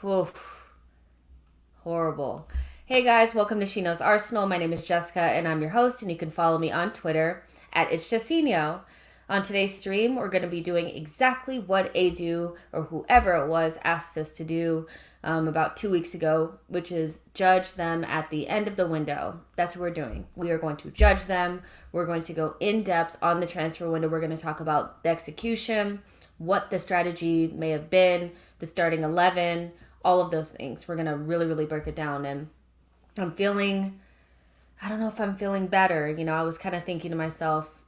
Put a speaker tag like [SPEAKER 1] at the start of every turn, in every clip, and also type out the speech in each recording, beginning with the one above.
[SPEAKER 1] Oof, horrible. Hey guys, welcome to SheKnowsArsenal. My name is Jessica and I'm your host, and you can follow me on Twitter at @It'sJessino. On today's stream, we're going to be doing exactly what Adu or whoever it was asked us to do about 2 weeks ago, which is judge them at the end of the window. That's what we're doing. We are going to judge them. We're going to go in depth on the transfer window. We're going to talk about the execution, what the strategy may have been, the starting 11, all of those things. We're going to really break it down. And I don't know if I'm feeling better. I was kind of thinking to myself,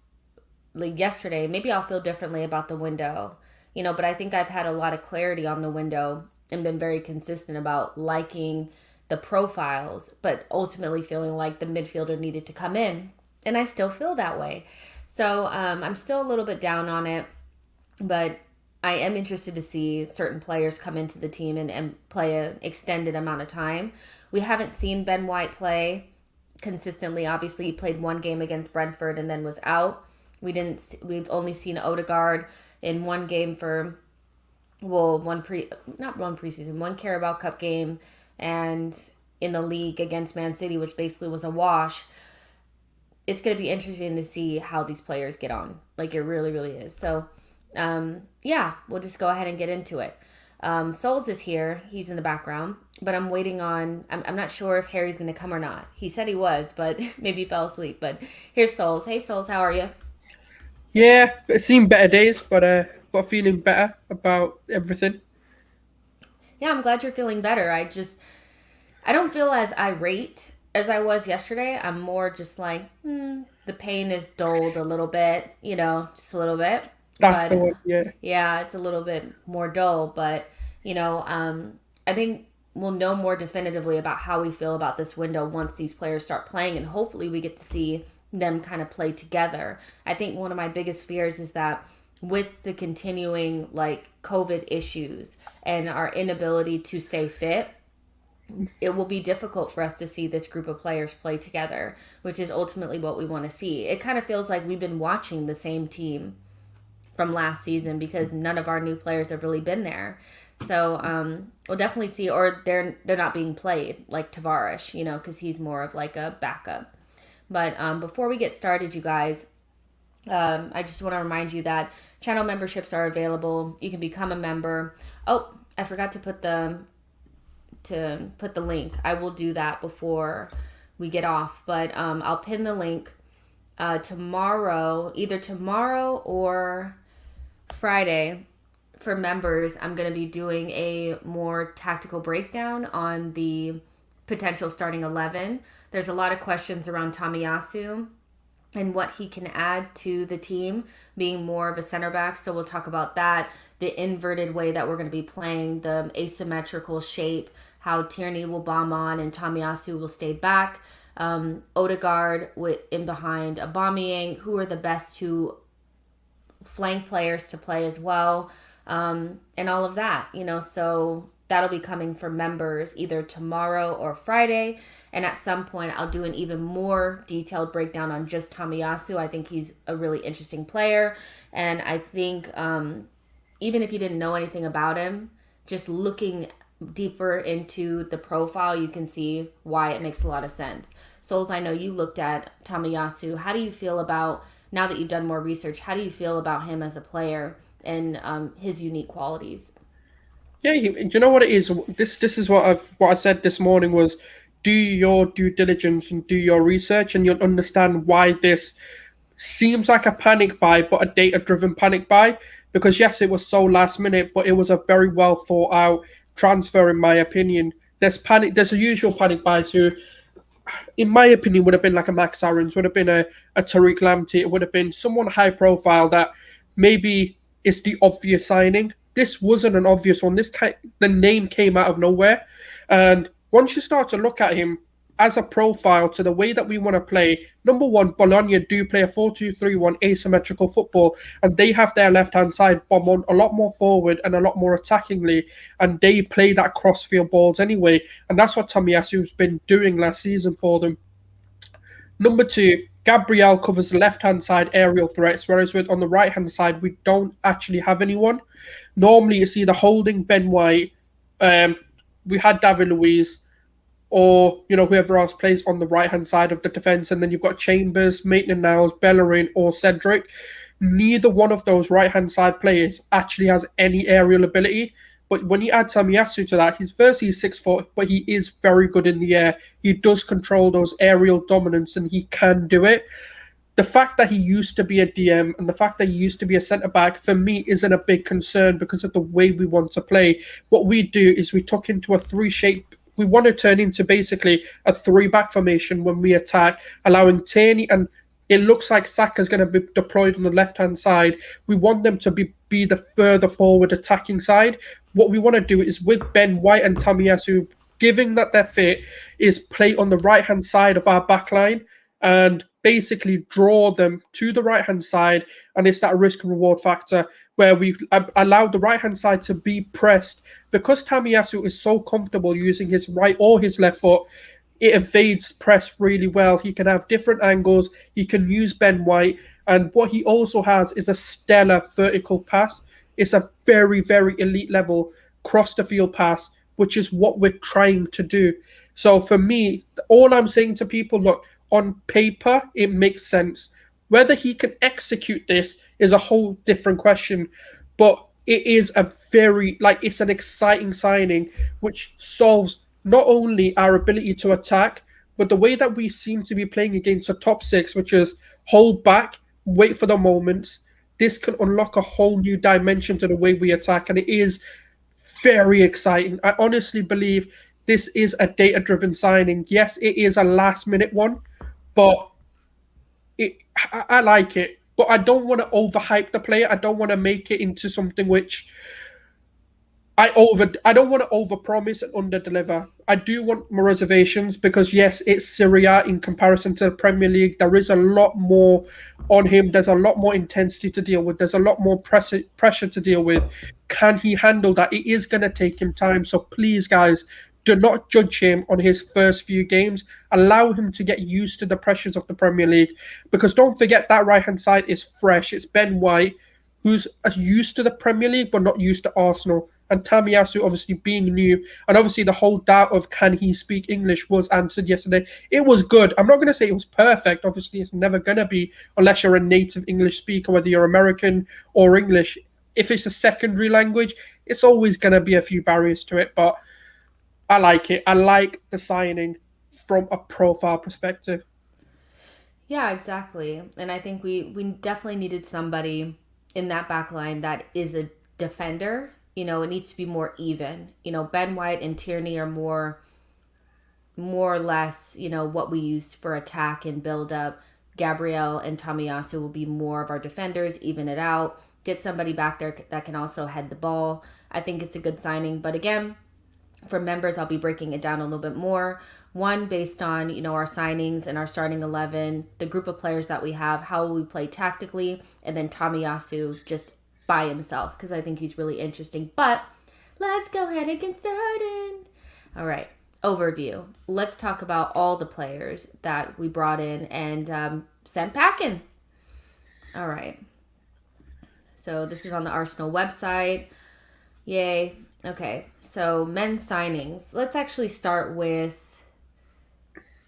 [SPEAKER 1] like yesterday, maybe I'll feel differently about the window, but I think I've had a lot of clarity on the window and been very consistent about liking the profiles, but ultimately feeling like the midfielder needed to come in. And I still feel that way. So I'm still a little bit down on it, but I am interested to see certain players come into the team and play an extended amount of time. We haven't seen Ben White play consistently. Obviously, he played one game against Brentford and then was out. We've only seen Odegaard in one game for, one preseason, one Carabao Cup game, and in the league against Man City, which basically was a wash. It's going to be interesting to see how these players get on. Like, it really is. So, we'll just go ahead and get into it. Souls is here. He's in the background, but I'm waiting on, I'm not sure if Harry's going to come or not. He said he was, but maybe he fell asleep. But here's Souls. Hey, Souls, how are you?
[SPEAKER 2] Yeah, it's seen better days, but feeling better about everything.
[SPEAKER 1] Yeah, I'm glad you're feeling better. I don't feel as irate as I was yesterday. I'm more just like, the pain is dulled a little bit, just a little bit.
[SPEAKER 2] That's the
[SPEAKER 1] But
[SPEAKER 2] one. Yeah,
[SPEAKER 1] yeah, it's a little bit more dull. But, I think we'll know more definitively about how we feel about this window once these players start playing. And hopefully we get to see them kind of play together. I think one of my biggest fears is that with the continuing like COVID issues and our inability to stay fit, it will be difficult for us to see this group of players play together, which is ultimately what we want to see. It kind of feels like we've been watching the same team from last season because none of our new players have really been there. So we'll definitely see, or they're not being played like Tavares, because he's more of like a backup. But before we get started, you guys, I just want to remind you that channel memberships are available. You can become a member. Oh, I forgot to put the link. I will do that before we get off, but I'll pin the link tomorrow, either tomorrow or Friday. For members, I'm going to be doing a more tactical breakdown on the potential starting 11. There's a lot of questions around Tomiysasu and what he can add to the team, being more of a center back. So we'll talk about that, the inverted way that we're going to be playing, the asymmetrical shape, how Tierney will bomb on and Tomiysasu will stay back. Odegaard in behind Aubameyang, who are the best two flank players to play as well, and all of that, so that'll be coming for members either tomorrow or Friday. And at some point, I'll do an even more detailed breakdown on just Tomiysasu. I think he's a really interesting player. And I think even if you didn't know anything about him, just looking deeper into the profile, you can see why it makes a lot of sense. Souls, I know you looked at Tomiysasu. How do you feel about, now that you've done more research, how do you feel about him as a player and his unique qualities?
[SPEAKER 2] yeah. You know what it is. This is what I said this morning was, do your due diligence and do your research, and you'll understand why this seems like a panic buy, but a data-driven panic buy. Because yes, it was so last minute, but it was a very well thought out transfer, in my opinion. There's panic. There's a usual panic buys who, in my opinion, would have been like a Max Aarons, would have been a Tariq Lamptey, it would have been someone high profile that maybe is the obvious signing. This wasn't an obvious one. The name came out of nowhere, and once you start to look at him as a profile to the way that we want to play, number one, Bologna do play a 4-2-3-1 asymmetrical football, and they have their left hand side bomb on a lot more forward and a lot more attackingly, and they play that crossfield balls anyway, and that's what Tomiyasu's been doing last season for them. Number two, Gabriel covers the left hand side aerial threats, whereas on the right hand side, we don't actually have anyone. Normally, it's either Holding, Ben White, um, we had David Luiz, or whoever else plays on the right hand side of the defense, and then you've got Chambers, Maitland-Niles, Bellerin, or Cedric. Neither one of those right hand side players actually has any aerial ability. But when you add Tomiyasu to that, he's 6 foot, but he is very good in the air. He does control those aerial dominance, and he can do it. The fact that he used to be a DM and the fact that he used to be a centre back for me isn't a big concern because of the way we want to play. What we do is we tuck into a three shape. We want to turn into basically a three back formation when we attack, allowing Tierney, and it looks like Saka's going to be deployed on the left hand side. We want them to be the further forward attacking side. What we want to do is with Ben White and Tomiyasu, given that they're fit, is play on the right hand side of our back line and basically draw them to the right hand side. And it's that risk and reward factor where we allow the right hand side to be pressed. Because Tomiyasu is so comfortable using his right or his left foot, it evades press really well. He can have different angles. He can use Ben White. And what he also has is a stellar vertical pass. It's a very, very elite level cross the field pass, which is what we're trying to do. So for me, all I'm saying to people, look, on paper, it makes sense. Whether he can execute this is a whole different question. But it is it's an exciting signing, which solves not only our ability to attack, but the way that we seem to be playing against the top six, which is hold back, wait for the moments. This can unlock a whole new dimension to the way we attack, and it is very exciting. I honestly believe this is a data-driven signing. Yes, it is a last-minute one, but I like it. But I don't want to overhype the player. I don't want to make it into something which I don't want to overpromise and underdeliver. I do want more reservations because yes, it's Syria in comparison to the Premier League. There is a lot more on him. There's a lot more intensity to deal with. There's a lot more pressure to deal with. Can he handle that? It is going to take him time. So please, guys, do not judge him on his first few games. Allow him to get used to the pressures of the Premier League. Because don't forget that right-hand side is fresh. It's Ben White, who's used to the Premier League but not used to Arsenal. And Tomiyasu obviously being new. And obviously the whole doubt of can he speak English was answered yesterday. It was good. I'm not going to say it was perfect. Obviously, it's never going to be unless you're a native English speaker, whether you're American or English. If it's a secondary language, it's always going to be a few barriers to it. But I like it. I like the signing from a profile perspective.
[SPEAKER 1] Yeah, exactly. And I think we definitely needed somebody in that back line that is a defender. It needs to be more even. Ben White and Tierney are more or less, what we use for attack and build up. Gabriel and Tomiyasu will be more of our defenders, even it out. Get somebody back there that can also head the ball. I think it's a good signing. But again, for members, I'll be breaking it down a little bit more. One, based on, our signings and our starting 11, the group of players that we have, how we play tactically, and then Tomiyasu just by himself, because I think he's really interesting. But let's go ahead and get started. All right, overview. Let's talk about all the players that we brought in and sent packing. All right. So this is on the Arsenal website. Yay. Okay, so men's signings. Let's actually start with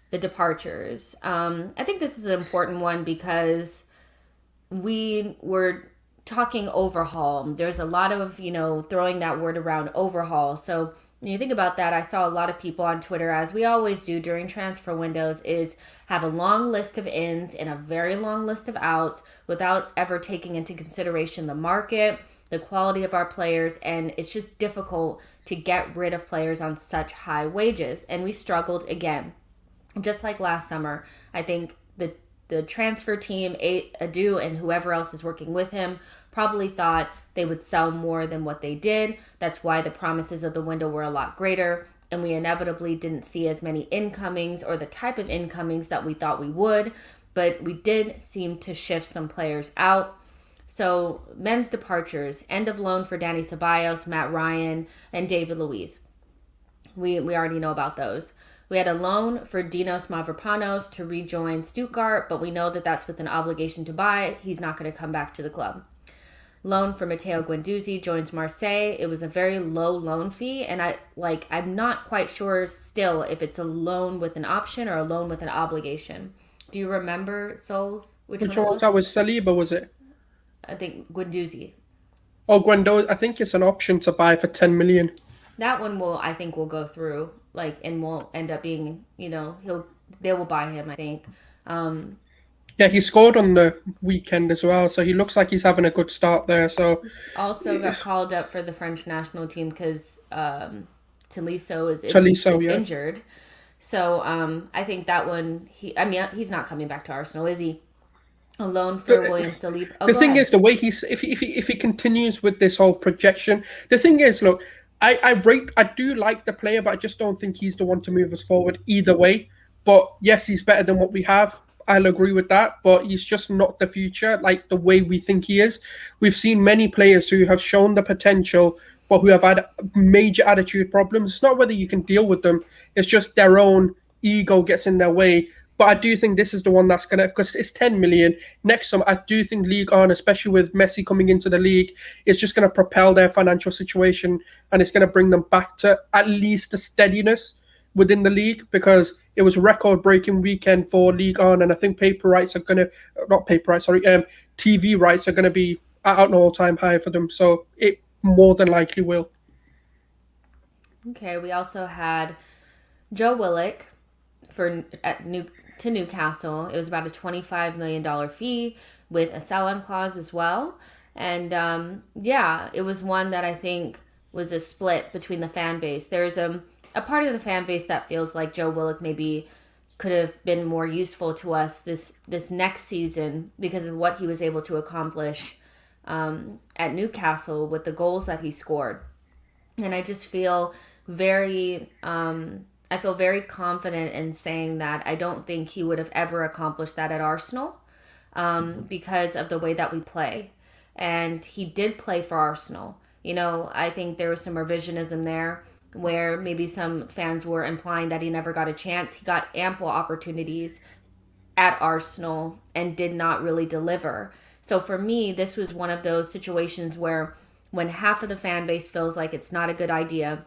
[SPEAKER 1] the departures. I think this is an important one because we were talking overhaul. There's a lot of, throwing that word around, overhaul. So when you think about that, I saw a lot of people on Twitter, as we always do during transfer windows, is have a long list of ins and a very long list of outs without ever taking into consideration the market, the quality of our players, and it's just difficult to get rid of players on such high wages. And we struggled again. Just like last summer, I think the transfer team, Adu and whoever else is working with him, probably thought they would sell more than what they did. That's why the promises of the window were a lot greater, and we inevitably didn't see as many incomings or the type of incomings that we thought we would, but we did seem to shift some players out. So men's departures, end of loan for Dani Ceballos, Matt Ryan, and David Luiz. We already know about those. We had a loan for Dinos Mavropanos to rejoin Stuttgart, but we know that that's with an obligation to buy. He's not going to come back to the club. Loan for Matteo Guendouzi joins Marseille. It was a very low loan fee, and I'm not quite sure still if it's a loan with an option or a loan with an obligation. Do you remember, Souls, which
[SPEAKER 2] Which
[SPEAKER 1] one it
[SPEAKER 2] one was that?
[SPEAKER 1] was?
[SPEAKER 2] Was Saliba, was it?
[SPEAKER 1] I think Guendouzi.
[SPEAKER 2] Oh, Guendo, I think it's an option to buy for 10 million.
[SPEAKER 1] That one will, I think, will go through, like, and won't end up being, they will buy him, I think. Um,
[SPEAKER 2] Yeah, he scored on the weekend as well, so he looks like he's having a good start there. So,
[SPEAKER 1] Also got called up for the French national team because Tolisso
[SPEAKER 2] Chaliso,
[SPEAKER 1] is
[SPEAKER 2] yeah.
[SPEAKER 1] injured. So I think that one, he's not coming back to Arsenal, is he? A loan for
[SPEAKER 2] The,
[SPEAKER 1] William Saliba. Oh,
[SPEAKER 2] the
[SPEAKER 1] go
[SPEAKER 2] thing
[SPEAKER 1] ahead.
[SPEAKER 2] is, the way he's if he continues with this whole projection, the thing is, look, I do like the player, but I just don't think he's the one to move us forward either way. But yes, he's better than what we have. I'll agree with that, but he's just not the future like the way we think he is. We've seen many players who have shown the potential, but who have had major attitude problems. It's not whether you can deal with them; it's just their own ego gets in their way. But I do think this is the one that's gonna, because it's 10 million next summer. I do think League On, especially with Messi coming into the league, is just gonna propel their financial situation, and it's gonna bring them back to at least a steadiness within the league, because it was a record-breaking weekend for League On, and I think paper rights are gonna, not paper rights, sorry, TV rights are gonna be at an all-time high for them. So it more than likely will.
[SPEAKER 1] Okay, we also had Joe Willock to Newcastle. It was about a $25 million fee with a sell-on clause as well. And yeah, it was one that I think was a split between the fan base. There's a part of the fan base that feels like Joe Willock maybe could have been more useful to us this next season because of what he was able to accomplish at Newcastle with the goals that he scored. And I just feel very I feel very confident in saying that I don't think he would have ever accomplished that at Arsenal because of the way that we play. And he did play for Arsenal. I think there was some revisionism there where maybe some fans were implying that he never got a chance. He got ample opportunities at Arsenal and did not really deliver. So for me, this was one of those situations where when half of the fan base feels like it's not a good idea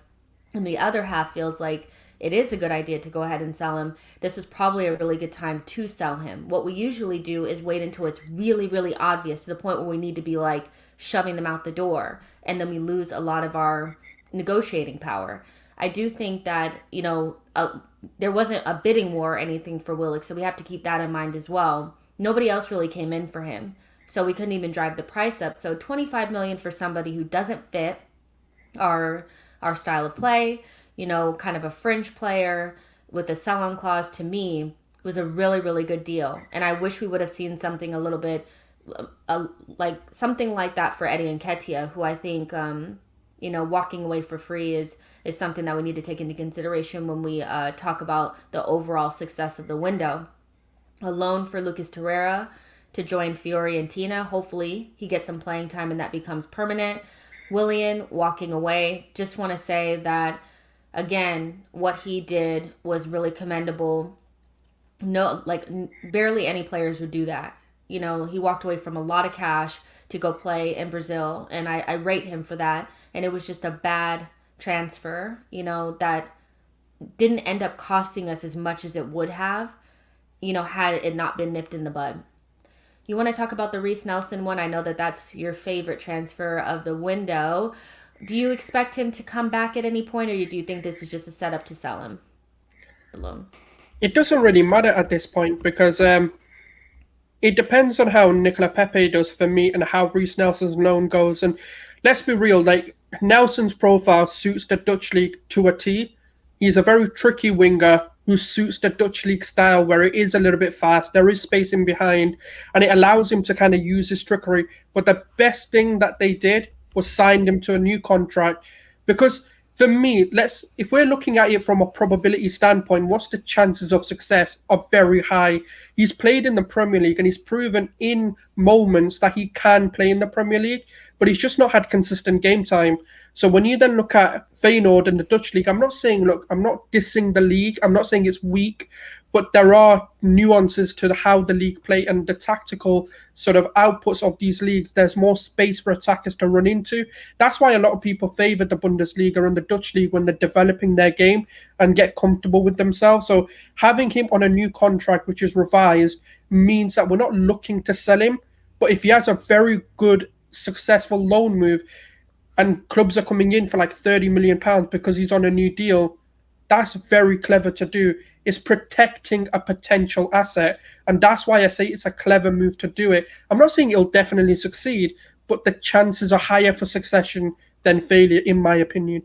[SPEAKER 1] and the other half feels like it is a good idea to go ahead and sell him, this was probably a really good time to sell him. What we usually do is wait until it's really, really obvious to the point where we need to be like shoving them out the door, and then we lose a lot of our negotiating power. I do think that, there wasn't a bidding war or anything for Willock, so we have to keep that in mind as well. Nobody else really came in for him, so we couldn't even drive the price up. So 25 million for somebody who doesn't fit our style of play, kind of a fringe player with a sell-on clause, to me was a really, really good deal. And I wish we would have seen something a little bit like something like that for Eddie Nketiah, who I think walking away for free is something that we need to take into consideration when we talk about the overall success of the window. A loan for Lucas Torreira to join Fiorentina. Hopefully he gets some playing time and that becomes permanent. Willian walking away. Just want to say that, again, what he did was really commendable. No, barely any players would do that. He walked away from a lot of cash to go play in Brazil, and I rate him for that. And it was just a bad transfer, that didn't end up costing us as much as it would have, had it not been nipped in the bud. You want to talk about the Reiss Nelson one? I know that that's your favorite transfer of the window. Do you expect him to come back at any point, or do you think this is just a setup to sell him alone?
[SPEAKER 2] It doesn't really matter at this point, because it depends on how Nicola Pepe does for me and how Reiss Nelson's loan goes. And let's be real, like, Nelson's profile suits the Dutch league to a T. He's a very tricky winger who suits the Dutch league style, where it is a little bit fast, there is space in behind, and it allows him to kind of use his trickery. But the best thing that they did was signed him to a new contract, because for me, if we're looking at it from a probability standpoint, what's the chances of success are very high. He's played in the Premier League and he's proven in moments that he can play in the Premier League, but he's just not had consistent game time. So when you then look at Feyenoord and the Dutch league, I'm not saying, look, I'm not dissing the league. I'm not saying it's weak, but there are nuances to how the league play and the tactical sort of outputs of these leagues. There's more space for attackers to run into. That's why a lot of people favor the Bundesliga and the Dutch league when they're developing their game and get comfortable with themselves. So having him on a new contract, which is revised, means that we're not looking to sell him. But if he has a very good, successful loan move, and clubs are coming in for like £30 million because he's on a new deal, that's very clever to do. It's protecting a potential asset. And that's why I say it's a clever move to do it. I'm not saying it'll definitely succeed, but the chances are higher for succession than failure, in my opinion.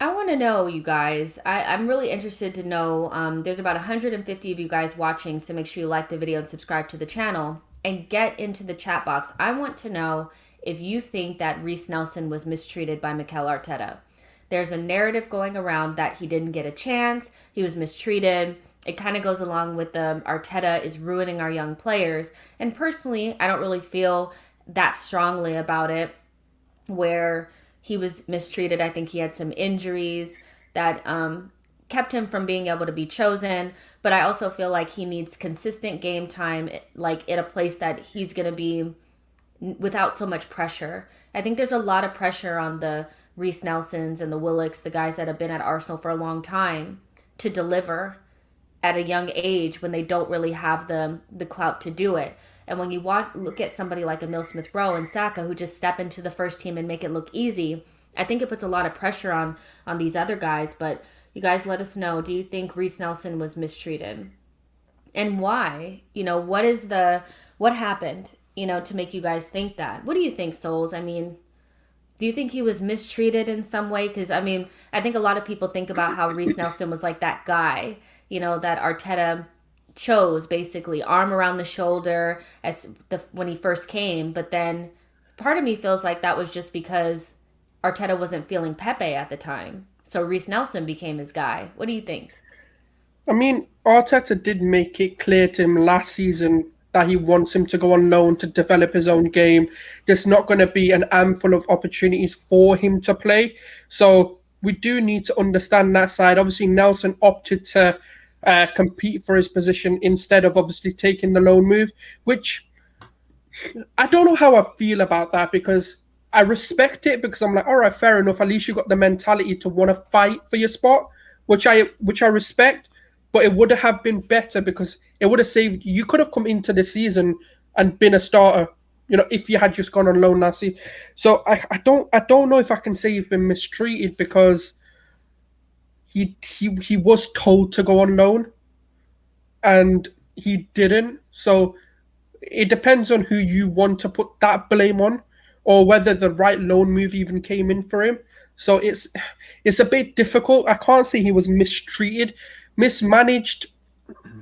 [SPEAKER 1] I want to know, you guys. I'm really interested to know. There's about 150 of you guys watching, so make sure you like the video and subscribe to the channel and get into the chat box. I want to know if you think that Reiss Nelson was mistreated by Mikel Arteta. There's a narrative going around that he didn't get a chance, he was mistreated. It kind of goes along with the Arteta is ruining our young players. And personally, I don't really feel that strongly about it, where he was mistreated. I think he had some injuries that kept him from being able to be chosen. But I also feel like he needs consistent game time, like in a place that he's going to be without so much pressure. I think there's a lot of pressure on the Reiss Nelsons and the Willocks, the guys that have been at Arsenal for a long time, to deliver at a young age when they don't really have the clout to do it. And when you look at somebody like Emil Smith Rowe and Saka, who just step into the first team and make it look easy, I think it puts a lot of pressure on these other guys. But you guys let us know, do you think Reiss Nelson was mistreated? And why? What happened, to make you guys think that? What do you think, Souls? I mean, do you think he was mistreated in some way? Because, I mean, I think a lot of people think about how Reiss Nelson was like that guy, that Arteta chose, basically, arm around the shoulder when he first came. But then part of me feels like that was just because Arteta wasn't feeling Pepe at the time. So Reiss Nelson became his guy. What do you think?
[SPEAKER 2] I mean, Arteta did make it clear to him last season that he wants him to go on loan to develop his own game. There's not going to be an armful of opportunities for him to play. So we do need to understand that side. Obviously, Nelson opted to compete for his position instead of obviously taking the loan move, which I don't know how I feel about that, because I respect it, because I'm like, all right, fair enough. At least you got the mentality to want to fight for your spot, which I respect. But it would have been better, because it would have saved. You could have come into the season and been a starter, if you had just gone on loan last season. So I don't know if I can say you've been mistreated, because he was told to go on loan and he didn't. So it depends on who you want to put that blame on, or whether the right loan move even came in for him. So it's a bit difficult. I can't say he was mistreated, mismanaged.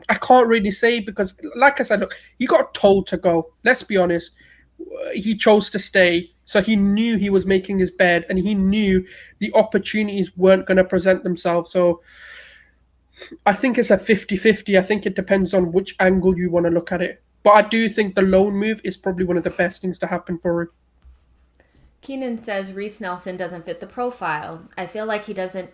[SPEAKER 2] I can't really say, because, like I said, look, he got told to go. Let's be honest. He chose to stay. So he knew he was making his bed, and he knew the opportunities weren't going to present themselves. So I think it's a 50-50. I think it depends on which angle you want to look at it. But I do think the loan move is probably one of the best things to happen for him.
[SPEAKER 1] Keenan says Reiss Nelson doesn't fit the profile. I feel like he doesn't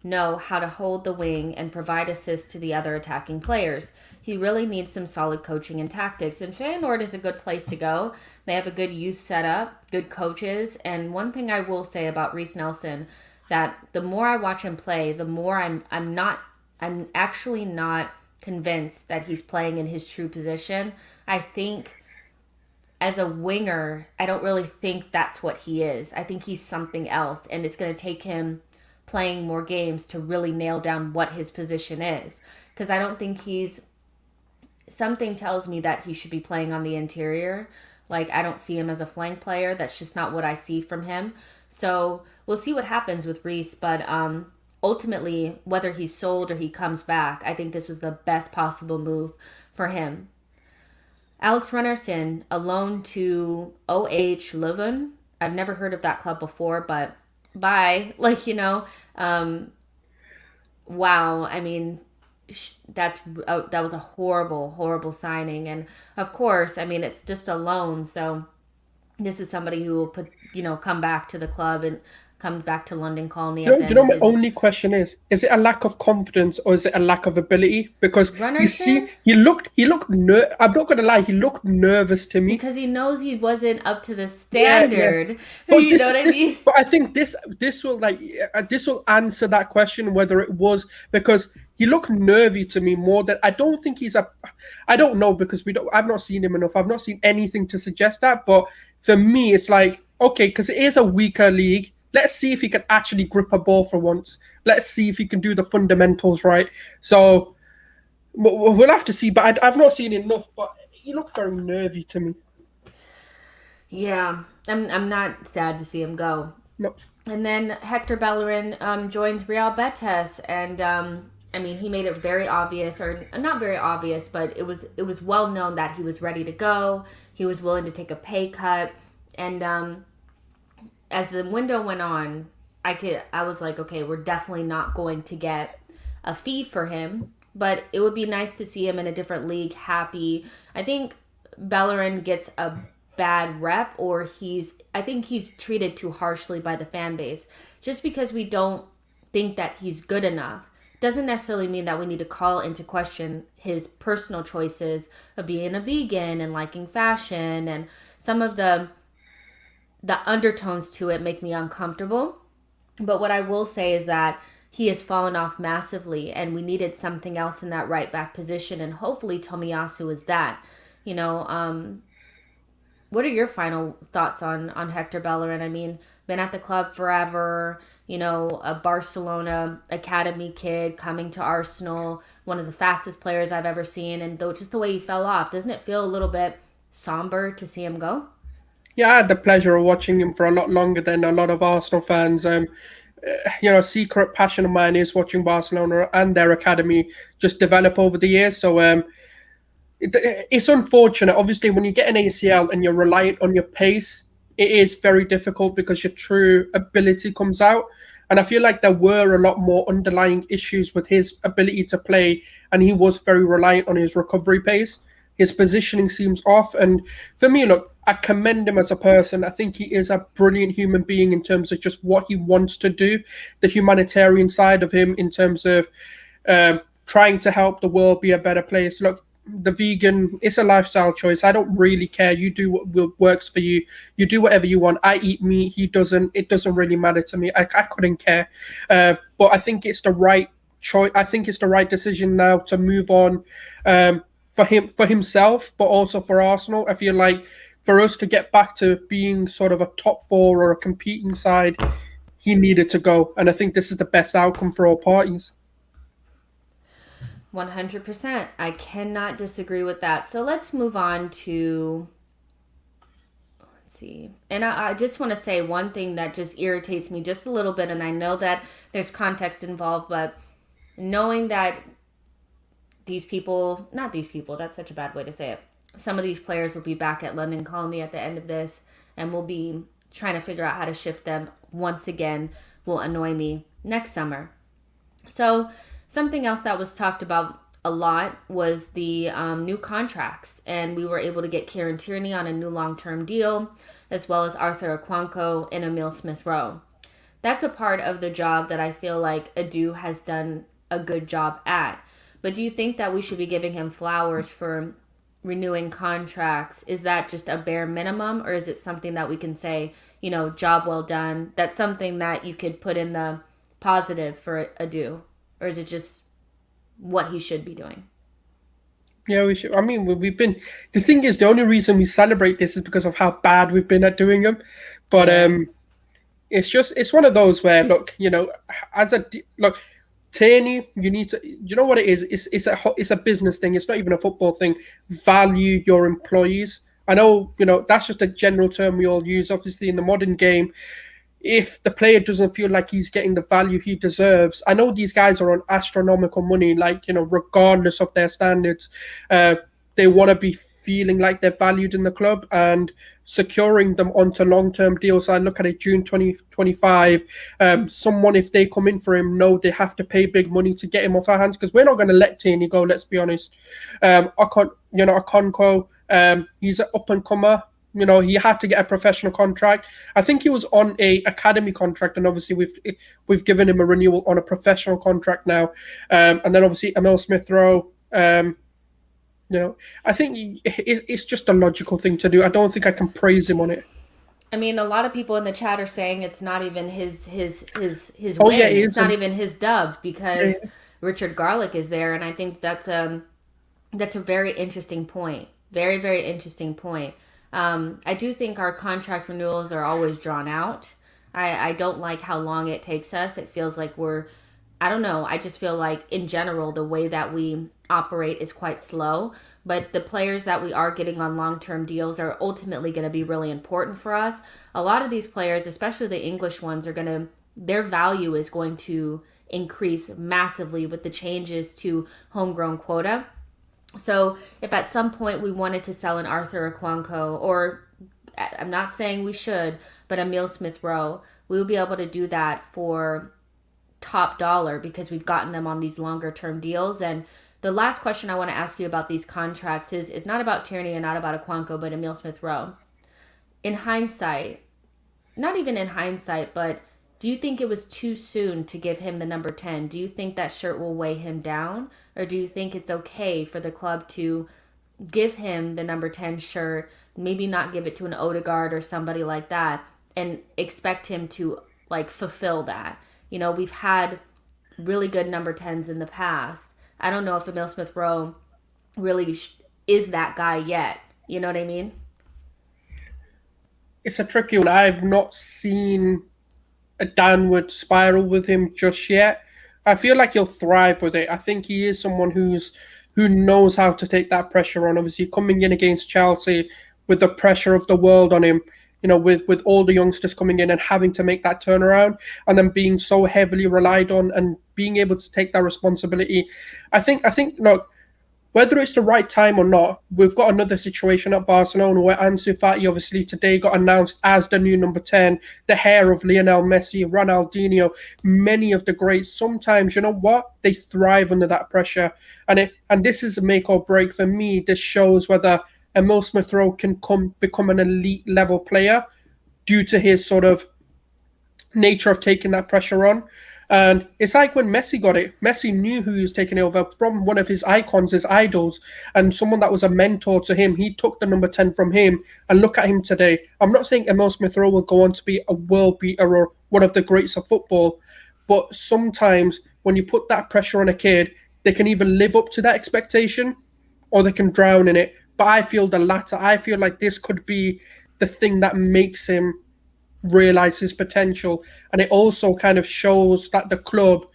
[SPEAKER 1] know how to hold the wing and provide assists to the other attacking players. He really needs some solid coaching and tactics. And Feyenoord is a good place to go. They have a good youth setup, good coaches. And one thing I will say about Reiss Nelson, that the more I watch him play, the more I'm actually not convinced that he's playing in his true position. I think as a winger, I don't really think that's what he is. I think he's something else, and it's going to take him playing more games to really nail down what his position is. Because I don't think something tells me that he should be playing on the interior. Like, I don't see him as a flank player. That's just not what I see from him. So we'll see what happens with Reiss, but ultimately, whether he's sold or he comes back, I think this was the best possible move for him. Alex Runnerson, a loan to OH Leuven. I've never heard of that club before, but bye. Wow. I mean, that was a horrible, horrible signing. And of course, I mean, it's just a loan. So this is somebody who will come back to the club and comes back to London Colney
[SPEAKER 2] Do
[SPEAKER 1] at the
[SPEAKER 2] you
[SPEAKER 1] end
[SPEAKER 2] know
[SPEAKER 1] of
[SPEAKER 2] my
[SPEAKER 1] his
[SPEAKER 2] only question is it a lack of confidence or is it a lack of ability? Because you see,
[SPEAKER 1] Runnerson,
[SPEAKER 2] I'm not gonna lie, he looked nervous to me.
[SPEAKER 1] because he knows he wasn't up to the
[SPEAKER 2] Yeah, yeah.
[SPEAKER 1] standard.
[SPEAKER 2] But
[SPEAKER 1] You know what I mean?
[SPEAKER 2] but I think this will this will answer that question whether it was because he looked nervy to me more than I don't think I don't know because I've not seen him enough. I've not seen anything to suggest that. But for me, it's like okay, because it is a weaker league. Let's see if he can actually grip a ball for once. Let's see if he can do the fundamentals right. So we'll have to see. But I've not seen enough. But he looked very nervy to me.
[SPEAKER 1] Yeah, I'm not sad to see him go.
[SPEAKER 2] No.
[SPEAKER 1] And then Hector Bellerin joins Real Betis, and I mean he made it very obvious, or not very obvious, but it was well known that he was ready to go. He was willing to take a pay cut, and as the window went on, I was like, okay, we're definitely not going to get a fee for him, but it would be nice to see him in a different league, happy. I think Bellerin gets a bad rep, or I think he's treated too harshly by the fan base. Just because we don't think that he's good enough doesn't necessarily mean that we need to call into question his personal choices of being a vegan and liking fashion, and some of the undertones to it make me uncomfortable. But what I will say is that he has fallen off massively, and we needed something else in that right back position, and hopefully Tomiyasu is that. You know, what are your final thoughts on Hector Bellerin? I mean, been at the club forever, you know, a Barcelona academy kid coming to Arsenal, one of the fastest players I've ever seen, and just the way he fell off, doesn't it feel a little bit somber to see him go?
[SPEAKER 2] Yeah, I had the pleasure of watching him for a lot longer than a lot of Arsenal fans. Secret passion of mine is watching Barcelona and their academy just develop over the years. So it's unfortunate. Obviously, when you get an ACL and you're reliant on your pace, it is very difficult because your true ability comes out. And I feel like there were a lot more underlying issues with his ability to play, and he was very reliant on his recovery pace. His positioning seems off. And for me, look, I commend him as a person. I think he is a brilliant human being in terms of just what he wants to do, the humanitarian side of him in terms of trying to help the world be a better place. Look, the vegan, it's a lifestyle choice. I don't really care. You do what works for you. You do whatever you want. I eat meat. He doesn't. It doesn't really matter to me. I couldn't care. But I think it's the right choice. I think it's the right decision now to move on. For himself, but also for Arsenal. I feel like for us to get back to being sort of a top four or a competing side, he needed to go. And I think this is the best outcome for all parties.
[SPEAKER 1] 100%. I cannot disagree with that. So let's move on to, let's see. And I just want to say one thing that just irritates me just a little bit. And I know that there's context involved, but knowing that not these people, that's such a bad way to say it. Some of these players will be back at London Colney at the end of this, and we'll be trying to figure out how to shift them once again, will annoy me next summer. So something else that was talked about a lot was the new contracts, and we were able to get Kieran Tierney on a new long-term deal, as well as Arthur Akwanko and Emil Smith-Rowe. That's a part of the job that I feel like Adu has done a good job at. But do you think that we should be giving him flowers for renewing contracts? Is that just a bare minimum, or is it something that we can say, you know, job well done? That's something that you could put in the positive for Adu, or is it just what he should be doing?
[SPEAKER 2] Yeah, we should. I mean, we've been. The thing is, the only reason we celebrate this is because of how bad we've been at doing them. But it's one of those where look, you know, look. Tierney, you need to. You know what it is? It's a business thing. It's not even a football thing. Value your employees. I know, you know, that's just a general term we all use. Obviously, in the modern game, if the player doesn't feel like he's getting the value he deserves, I know these guys are on astronomical money. Like, you know, regardless of their standards, they want to be feeling like they're valued in the club, and securing them onto long-term deals. I look at it, June 2025. Someone, if they come in for him, know they have to pay big money to get him off our hands, because we're not going to let Tierney go. Let's be honest. Okonko, he's an up and comer. He had to get a professional contract. I think he was on a academy contract, and obviously we've given him a renewal on a professional contract now. And then obviously Emil Smith Rowe. I think it's just a logical thing to do. I don't think I can praise him on it.
[SPEAKER 1] I mean, a lot of people in the chat are saying it's not even his
[SPEAKER 2] Oh
[SPEAKER 1] win.
[SPEAKER 2] yeah, it
[SPEAKER 1] It's
[SPEAKER 2] is.
[SPEAKER 1] not even his dub
[SPEAKER 2] Yeah,
[SPEAKER 1] because Richard Garlick is there, and I think that's a very interesting point. Very, very interesting point. I do think our contract renewals are always drawn out. I don't like how long it takes us. It feels like I don't know. I just feel like in general, the way that we operate is quite slow. But the players that we are getting on long term deals are ultimately going to be really important for us. A lot of these players, especially the English ones, their value is going to increase massively with the changes to homegrown quota. So if at some point we wanted to sell an Arthur Akwanko, or I'm not saying we should, but Emil Smith Rowe, we will be able to do that for top dollar because we've gotten them on these longer term deals. And the last question I want to ask you about these contracts is not about Tierney and not about Akwanko, but Emil Smith Rowe. In hindsight, not even in hindsight, but do you think it was too soon to give him the number 10? Do you think that shirt will weigh him down? Or do you think it's okay for the club to give him the number 10 shirt, maybe not give it to an Odegaard or somebody like that, and expect him to fulfill that? We've had really good number 10s in the past. I don't know if Emil Smith Rowe really is that guy yet. You know what I mean?
[SPEAKER 2] it's a tricky one. I've not seen a downward spiral with him just yet. I feel like he'll thrive with it. I think he is someone who knows how to take that pressure on. Obviously, coming in against Chelsea with the pressure of the world on him, with all the youngsters coming in and having to make that turnaround, and then being so heavily relied on and being able to take that responsibility. I think look, whether it's the right time or not, we've got another situation at Barcelona where Ansu Fati obviously today got announced as the new number 10, the heir of Lionel Messi, Ronaldinho, many of the greats. Sometimes, you know what? They thrive under that pressure. And this is a make or break for me. This shows whether Emil Smith Rowe can become an elite level player due to his sort of nature of taking that pressure on. And it's like when Messi got it. Messi knew who he was taking it over from, one of his icons, his idols, and someone that was a mentor to him. He took the number 10 from him, and look at him today. I'm not saying Emil Smith Rowe will go on to be a world beater or one of the greats of football, but sometimes when you put that pressure on a kid, they can either live up to that expectation or they can drown in it. But I feel the latter. I feel like this could be the thing that makes him realize his potential, and it also kind of shows that the club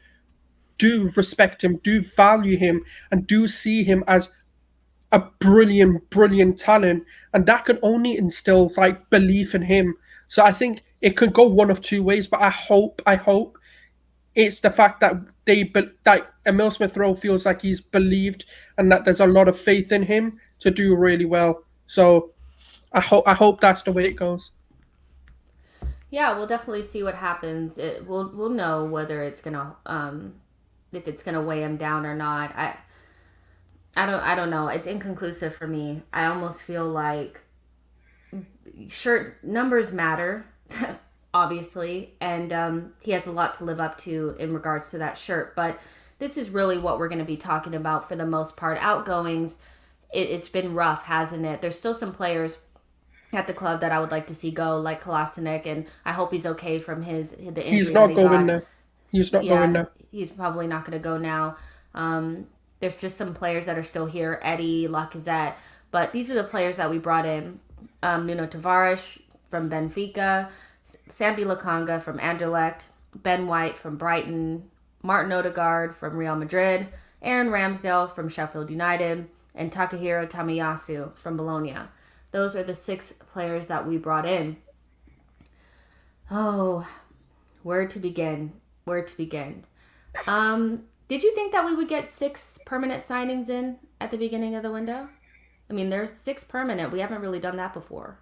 [SPEAKER 2] do respect him, do value him, and do see him as a brilliant talent, and that can only instill belief in him. So I think it could go one of two ways, but I hope it's the fact that that Emil Smith Rowe feels like he's believed and that there's a lot of faith in him to do really well. So I hope that's the way it goes.
[SPEAKER 1] Yeah, we'll definitely see what happens. We'll know whether it's gonna if it's gonna weigh him down or not. I don't know. It's inconclusive for me. I almost feel like shirt numbers matter, obviously, and he has a lot to live up to in regards to that shirt. But this is really what we're going to be talking about for the most part. Outgoings, it's been rough, hasn't it? There's still some players at the club that I would like to see go, like Kolasinac, and I hope he's okay from the injury.
[SPEAKER 2] He's not going now. He's not going now.
[SPEAKER 1] He's probably not going to go now. There's just some players that are still here, Eddie, Lacazette, but these are the players that we brought in. Nuno Tavares from Benfica, Sambi Lakanga from Anderlecht, Ben White from Brighton, Martin Odegaard from Real Madrid, Aaron Ramsdale from Sheffield United, and Takahiro Tomiyasu from Bologna. Those are the 6 players that we brought in. Oh, where to begin? Did you think that we would get 6 permanent signings in at the beginning of the window? I mean, there's 6 permanent. We haven't really done that before.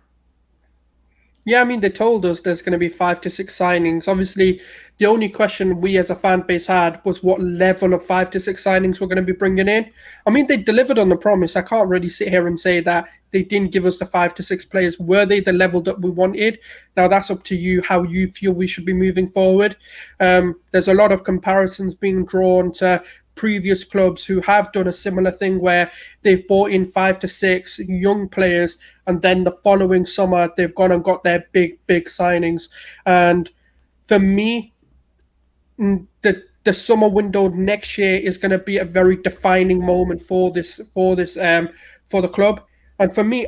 [SPEAKER 2] Yeah, I mean, they told us there's going to be 5 to 6 signings. Obviously, the only question we as a fan base had was what level of 5 to 6 signings we're going to be bringing in. I mean, they delivered on the promise. I can't really sit here and say that they didn't give us the 5 to 6 players. Were they the level that we wanted? Now that's up to you how you feel we should be moving forward. There's a lot of comparisons being drawn to previous clubs who have done a similar thing where they've brought in 5 to 6 young players, and then the following summer they've gone and got their big signings. And for me, the summer window next year is going to be a very defining moment for the club. And for me,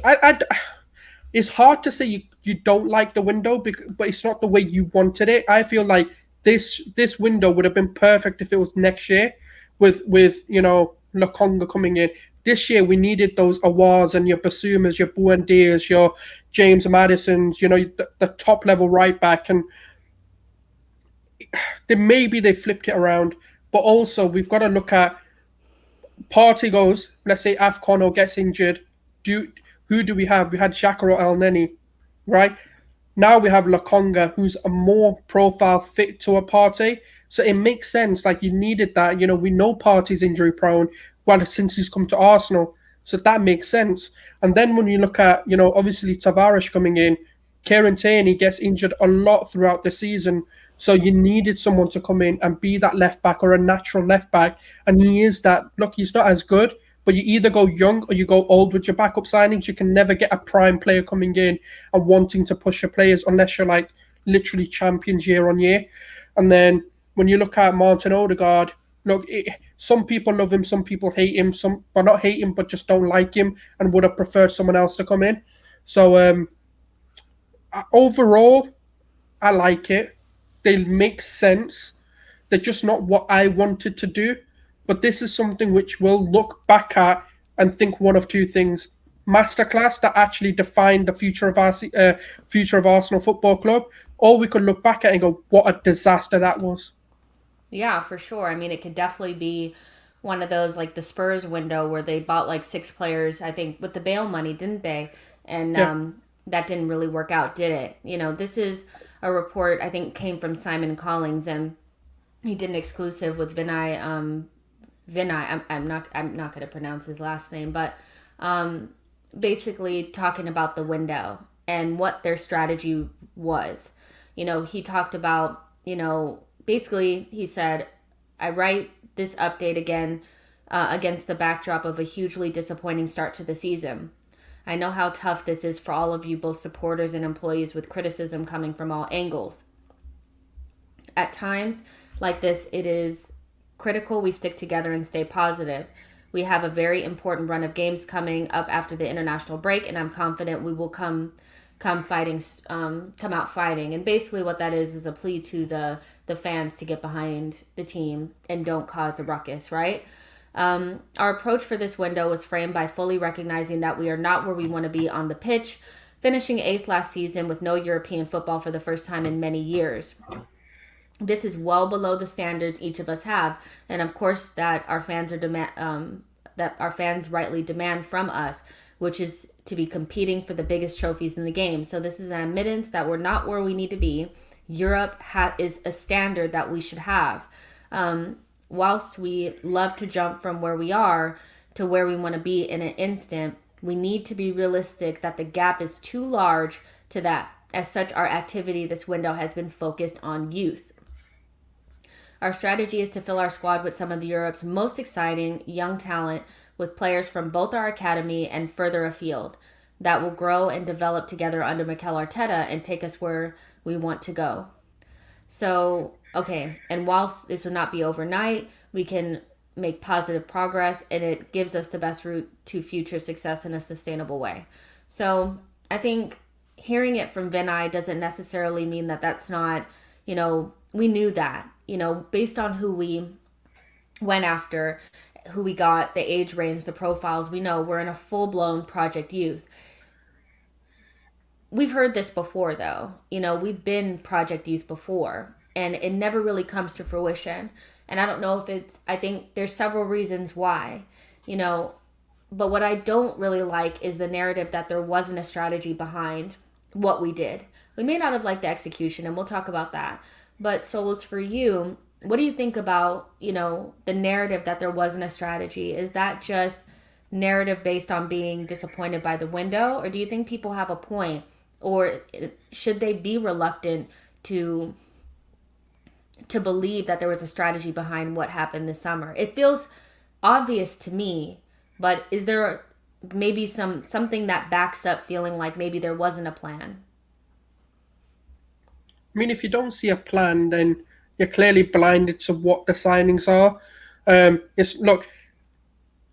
[SPEAKER 2] it's hard to say you don't like the window, but it's not the way you wanted it. I feel like this window would have been perfect if it was next year, with Lokonga coming in. This year we needed those Awars and your Basumas, your Buendias, your James Madisons, the top level right back, and maybe they flipped it around. But also we've got to look at Party goes, let's say Afcon or gets injured. Who do we have? We had Xhaka or El Neni, right? Now we have Lokonga, who's a more profile fit to a Party. So it makes sense. Like, you needed that. We know Party's injury prone. Well, since he's come to Arsenal, so that makes sense. And then when you look at, obviously Tavares coming in, Kieran Tierney gets injured a lot throughout the season. So you needed someone to come in and be that left back or a natural left back. And he is that. Look, he's not as good, but you either go young or you go old with your backup signings. You can never get a prime player coming in and wanting to push your players unless you're like literally champions year on year. And then when you look at Martin Odegaard, look, some people love him, some people hate him, some but not hate him, but just don't like him and would have preferred someone else to come in. So overall, I like it. They make sense. They're just not what I wanted to do. But this is something which we'll look back at and think one of two things: masterclass that actually defined the future of Arsenal Football Club, or we could look back at it and go, "What a disaster that was."
[SPEAKER 1] Yeah, for sure. I mean, it could definitely be one of those, like the Spurs window where they bought like 6 players, I think, with the Bale money, didn't they? And
[SPEAKER 2] Yeah.
[SPEAKER 1] that didn't really work out, did it? This is a report I think came from Simon Collins, and he did an exclusive with Vinay. Vinay, I'm not going to pronounce his last name, but basically talking about the window and what their strategy was. He talked about, basically he said, I write this update again against the backdrop of a hugely disappointing start to the season. I know how tough this is for all of you, both supporters and employees, with criticism coming from all angles. At times like this, it is critical we stick together and stay positive. We have a very important run of games coming up after the international break, and I'm confident we will come out fighting. And basically what that is a plea to the fans to get behind the team and don't cause a ruckus, right? Our approach for this window was framed by fully recognizing that we are not where we want to be on the pitch, finishing 8th last season with no European football for the first time in many years. This is well below the standards each of us have, and of course that our fans rightly demand from us, which is to be competing for the biggest trophies in the game. So this is an admittance that we're not where we need to be. Europe is a standard that we should have. Whilst we love to jump from where we are to where we want to be in an instant, we need to be realistic that the gap is too large to that. As such, our activity this window has been focused on youth. Our strategy is to fill our squad with some of Europe's most exciting young talent, with players from both our academy and further afield that will grow and develop together under Mikel Arteta and take us where we want to go. So, okay, and whilst this will not be overnight, we can make positive progress, and it gives us the best route to future success in a sustainable way. So I think hearing it from Vinay doesn't necessarily mean that that's not, we knew that, based on who we went after, who we got, the age range, the profiles, we know we're in a full-blown Project Youth. We've heard this before, though. We've been Project Youth before, and it never really comes to fruition. And I don't know if I think there's several reasons why, but what I don't really like is the narrative that there wasn't a strategy behind what we did. We may not have liked the execution, and we'll talk about that. But Souls, for you, what do you think about, the narrative that there wasn't a strategy? Is that just narrative based on being disappointed by the window, or do you think people have a point, or should they be reluctant to believe that there was a strategy behind what happened this summer? It feels obvious to me, but is there maybe something that backs up feeling like maybe there wasn't a plan?
[SPEAKER 2] I mean, if you don't see a plan, then you're clearly blinded to what the signings are. It's look,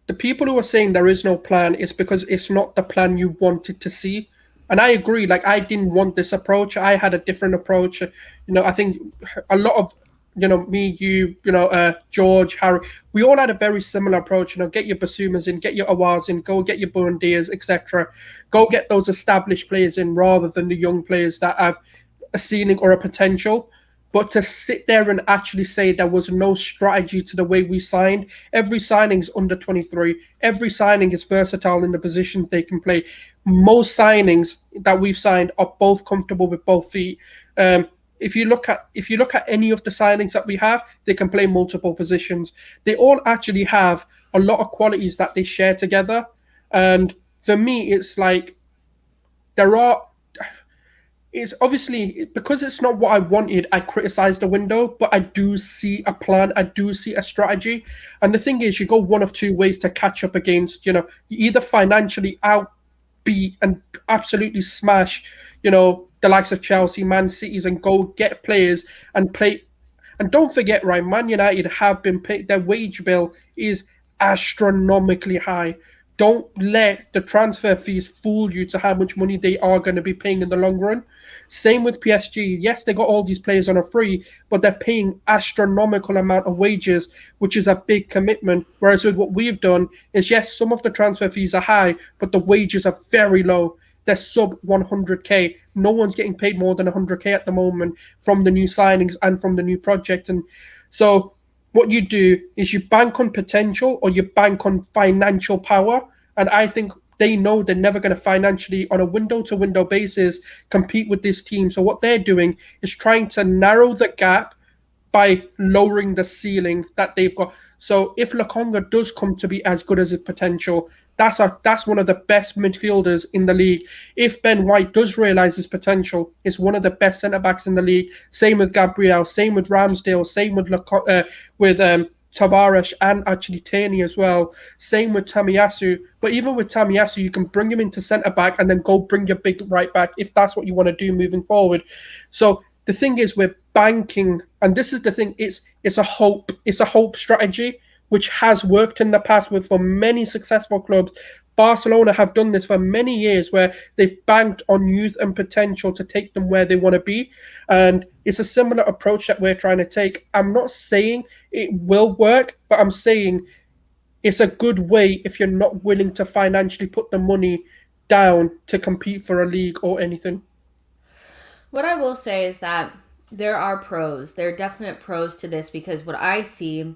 [SPEAKER 2] the people who are saying there is no plan is because it's not the plan you wanted to see. And I agree, like I didn't want this approach. I had a different approach. I think a lot of me, George, Harry, we all had a very similar approach. Get your Basumas in, get your Awars in, go get your Buendias, etc. Go get those established players in rather than the young players that have a ceiling or a potential. But to sit there and actually say there was no strategy to the way we signed, every signing's under 23. Every signing is versatile in the positions they can play. Most signings that we've signed are both comfortable with both feet. If you look at any of the signings that we have, they can play multiple positions. They all actually have a lot of qualities that they share together. And for me, it's like there are it's obviously because it's not what I wanted. I criticize the window, but I do see a plan. I do see a strategy. And the thing is, you go one of two ways to catch up against. You either financially outbeat and absolutely smash, the likes of Chelsea, Man Cities, and go get players and play. And don't forget, right, Man United have been paid. Their wage bill is astronomically high. Don't let the transfer fees fool you to how much money they are going to be paying in the long run. Same with PSG. Yes, they got all these players on a free, but they're paying astronomical amount of wages, which is a big commitment. Whereas with what we've done is, yes, some of the transfer fees are high, but the wages are very low. They're sub 100k. No one's getting paid more than 100k at the moment from the new signings and from the new project. And so what you do is you bank on potential or you bank on financial power. And I think they know they're never going to financially, on a window to window basis, compete with this team. So what they're doing is trying to narrow the gap by lowering the ceiling that they've got. So if Lokonga does come to be as good as his potential, that's one of the best midfielders in the league. If Ben White does realise his potential, it's one of the best centre backs in the league. Same with Gabriel, same with Ramsdale, same with Tavares and actually Taney as well. Same with Tomiyasu. But even with Tomiyasu, you can bring him into centre back and then go bring your big right back if that's what you want to do moving forward. So the thing is, we're banking, and this is the thing. It's a hope strategy which has worked in the past with for many successful clubs. Barcelona have done this for many years where they've banked on youth and potential to take them where they want to be. And it's a similar approach that we're trying to take. I'm not saying it will work, but I'm saying it's a good way if you're not willing to financially put the money down to compete for a league or anything.
[SPEAKER 1] What I will say is that there are pros. There are definite pros to this because what I see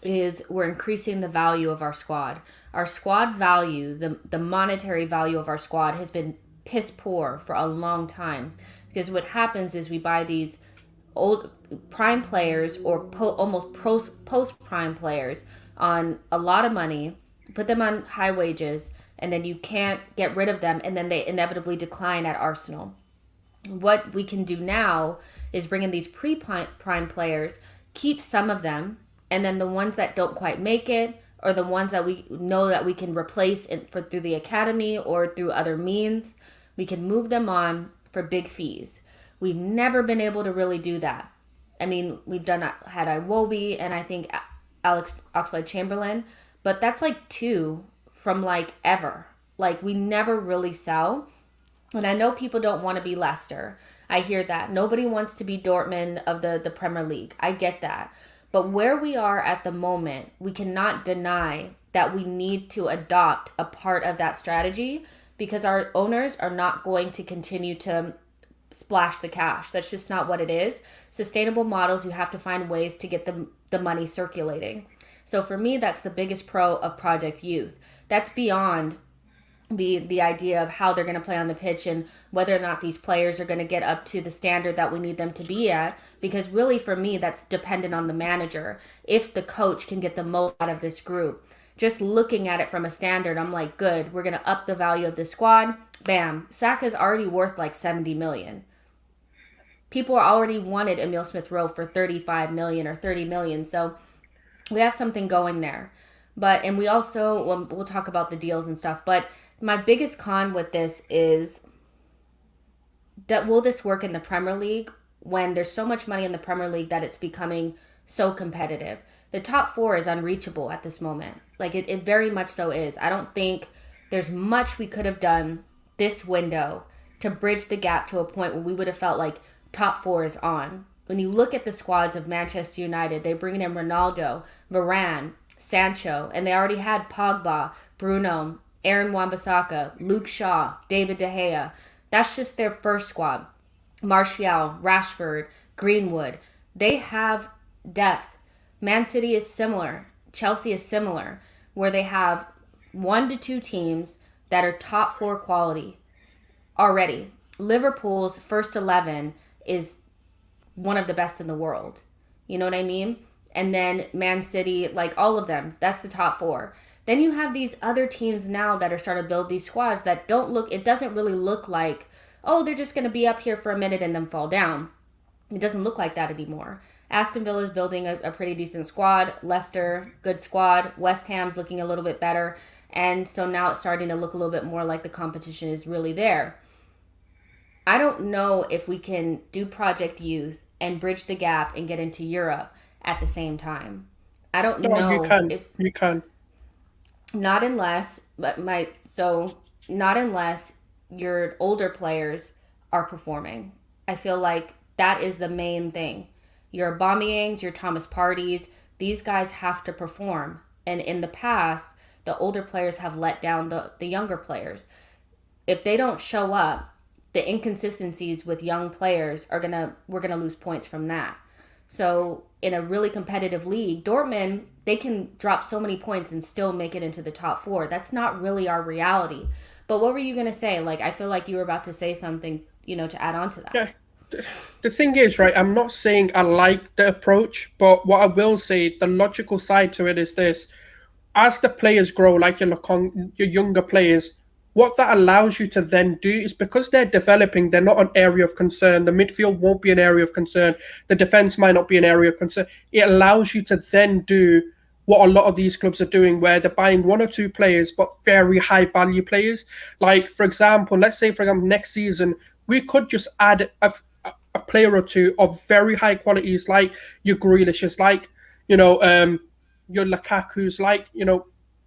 [SPEAKER 1] is we're increasing the value of our squad. Our squad value, the monetary value of our squad has been piss poor for a long time. Because what happens is we buy these old prime players or almost post prime players on a lot of money, put them on high wages, and then you can't get rid of them, and then they inevitably decline at Arsenal. What we can do now is bring in these pre-prime players, keep some of them, and then the ones that don't quite make it, or the ones that we know that we can replace through the academy or through other means, we can move them on for big fees. We've never been able to really do that. I mean, had Iwobi and I think Alex Oxlade-Chamberlain, but that's like two from like ever. Like we never really sell. And I know people don't want to be Leicester. I hear that. Nobody wants to be Dortmund of the Premier League. I get that. But where we are at the moment, we cannot deny that we need to adopt a part of that strategy because our owners are not going to continue to splash the cash. That's just not what it is. Sustainable models, you have to find ways to get the money circulating. So for me, that's the biggest pro of Project Youth. That's beyond the idea of how they're going to play on the pitch and whether or not these players are going to get up to the standard that we need them to be at, because really for me that's dependent on the manager. If the coach can get the most out of this group, just looking at it from a standard, I'm like, good, we're gonna up the value of this squad. Bam, Saka's already worth like 70 million. People already wanted Emil Smith Rowe for 35 million or 30 million. So we have something going there. But, and we also, we'll talk about the deals and stuff. But my biggest con with this is that will this work in the Premier League when there's so much money in the Premier League that it's becoming so competitive? The top four is unreachable at this moment. Like it very much so is. I don't think there's much we could have done this window to bridge the gap to a point where we would have felt like top four is on. When you look at the squads of Manchester United, they bring in Ronaldo, Varane, Sancho, and they already had Pogba, Bruno, Aaron Wan-Bissaka, Luke Shaw, David De Gea. That's just their first squad. Martial, Rashford, Greenwood. They have depth. Man City is similar. Chelsea is similar, where they have 1 to 2 teams that are top four quality already. Liverpool's first 11 is one of the best in the world. You know what I mean? And then Man City, like all of them, that's the top four. Then you have these other teams now that are starting to build these squads that don't look, it doesn't really look like, oh, they're just going to be up here for a minute and then fall down. It doesn't look like that anymore. Aston Villa is building a pretty decent squad. Leicester, good squad. West Ham's looking a little bit better. And so now it's starting to look a little bit more like the competition is really there. I don't know if we can do Project Youth and bridge the gap and get into Europe at the same time. I don't
[SPEAKER 2] No, you
[SPEAKER 1] know
[SPEAKER 2] can.
[SPEAKER 1] if
[SPEAKER 2] You can.
[SPEAKER 1] not unless not unless your older players are performing. I feel like that is the main thing. Your Aubameyangs, your Thomas Partys, these guys have to perform. And in the past, the older players have let down the younger players. If they don't show up, the inconsistencies with young players we're gonna lose points from that. So in a really competitive league, Dortmund, they can drop so many points and still make it into the top four. That's not really our reality. But what were you gonna say? Like I feel like you were about to say something, to add on to that.
[SPEAKER 2] Yeah. The thing is, right, I'm not saying I like the approach, but what I will say, the logical side to it is this. As the players grow, like your younger players, what that allows you to then do is because they're developing, they're not an area of concern. The midfield won't be an area of concern. The defense might not be an area of concern. It allows you to then do what a lot of these clubs are doing, where they're buying 1 or 2 players, but very high value players. Like, for example, let's say, for example, next season, we could just add a player or two of very high qualities, like your Grealishes, like, you know, your Lukaku's, like,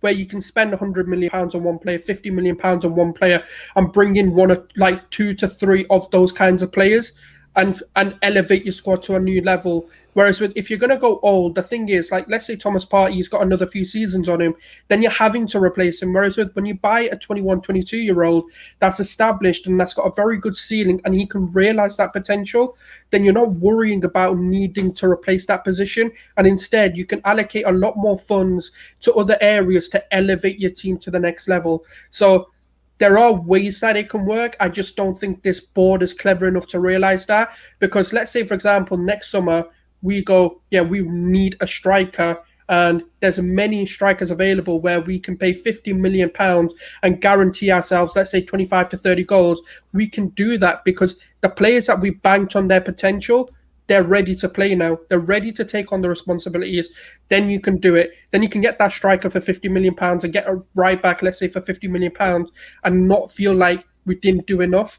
[SPEAKER 2] where you can spend £100 million on one player, £50 million on one player, and bring in like 2 to 3 of those kinds of players, and elevate your squad to a new level. Whereas if you're gonna go old, the thing is, like, let's say Thomas Partey's got another few seasons on him, then you're having to replace him. Whereas when you buy a 21, 22-year-old that's established and that's got a very good ceiling and he can realize that potential, then you're not worrying about needing to replace that position. And instead, you can allocate a lot more funds to other areas to elevate your team to the next level. So there are ways that it can work. I just don't think this board is clever enough to realize that. Because let's say, for example, next summer we go, yeah, we need a striker, and there's many strikers available where we can pay £50 million and guarantee ourselves, let's say, 25 to 30 goals. We can do that because the players that we banked on their potential, they're ready to play now. They're ready to take on the responsibilities. Then you can do it. Then you can get that striker for £50 million and get a right back, let's say, for £50 million, and not feel like we didn't do enough.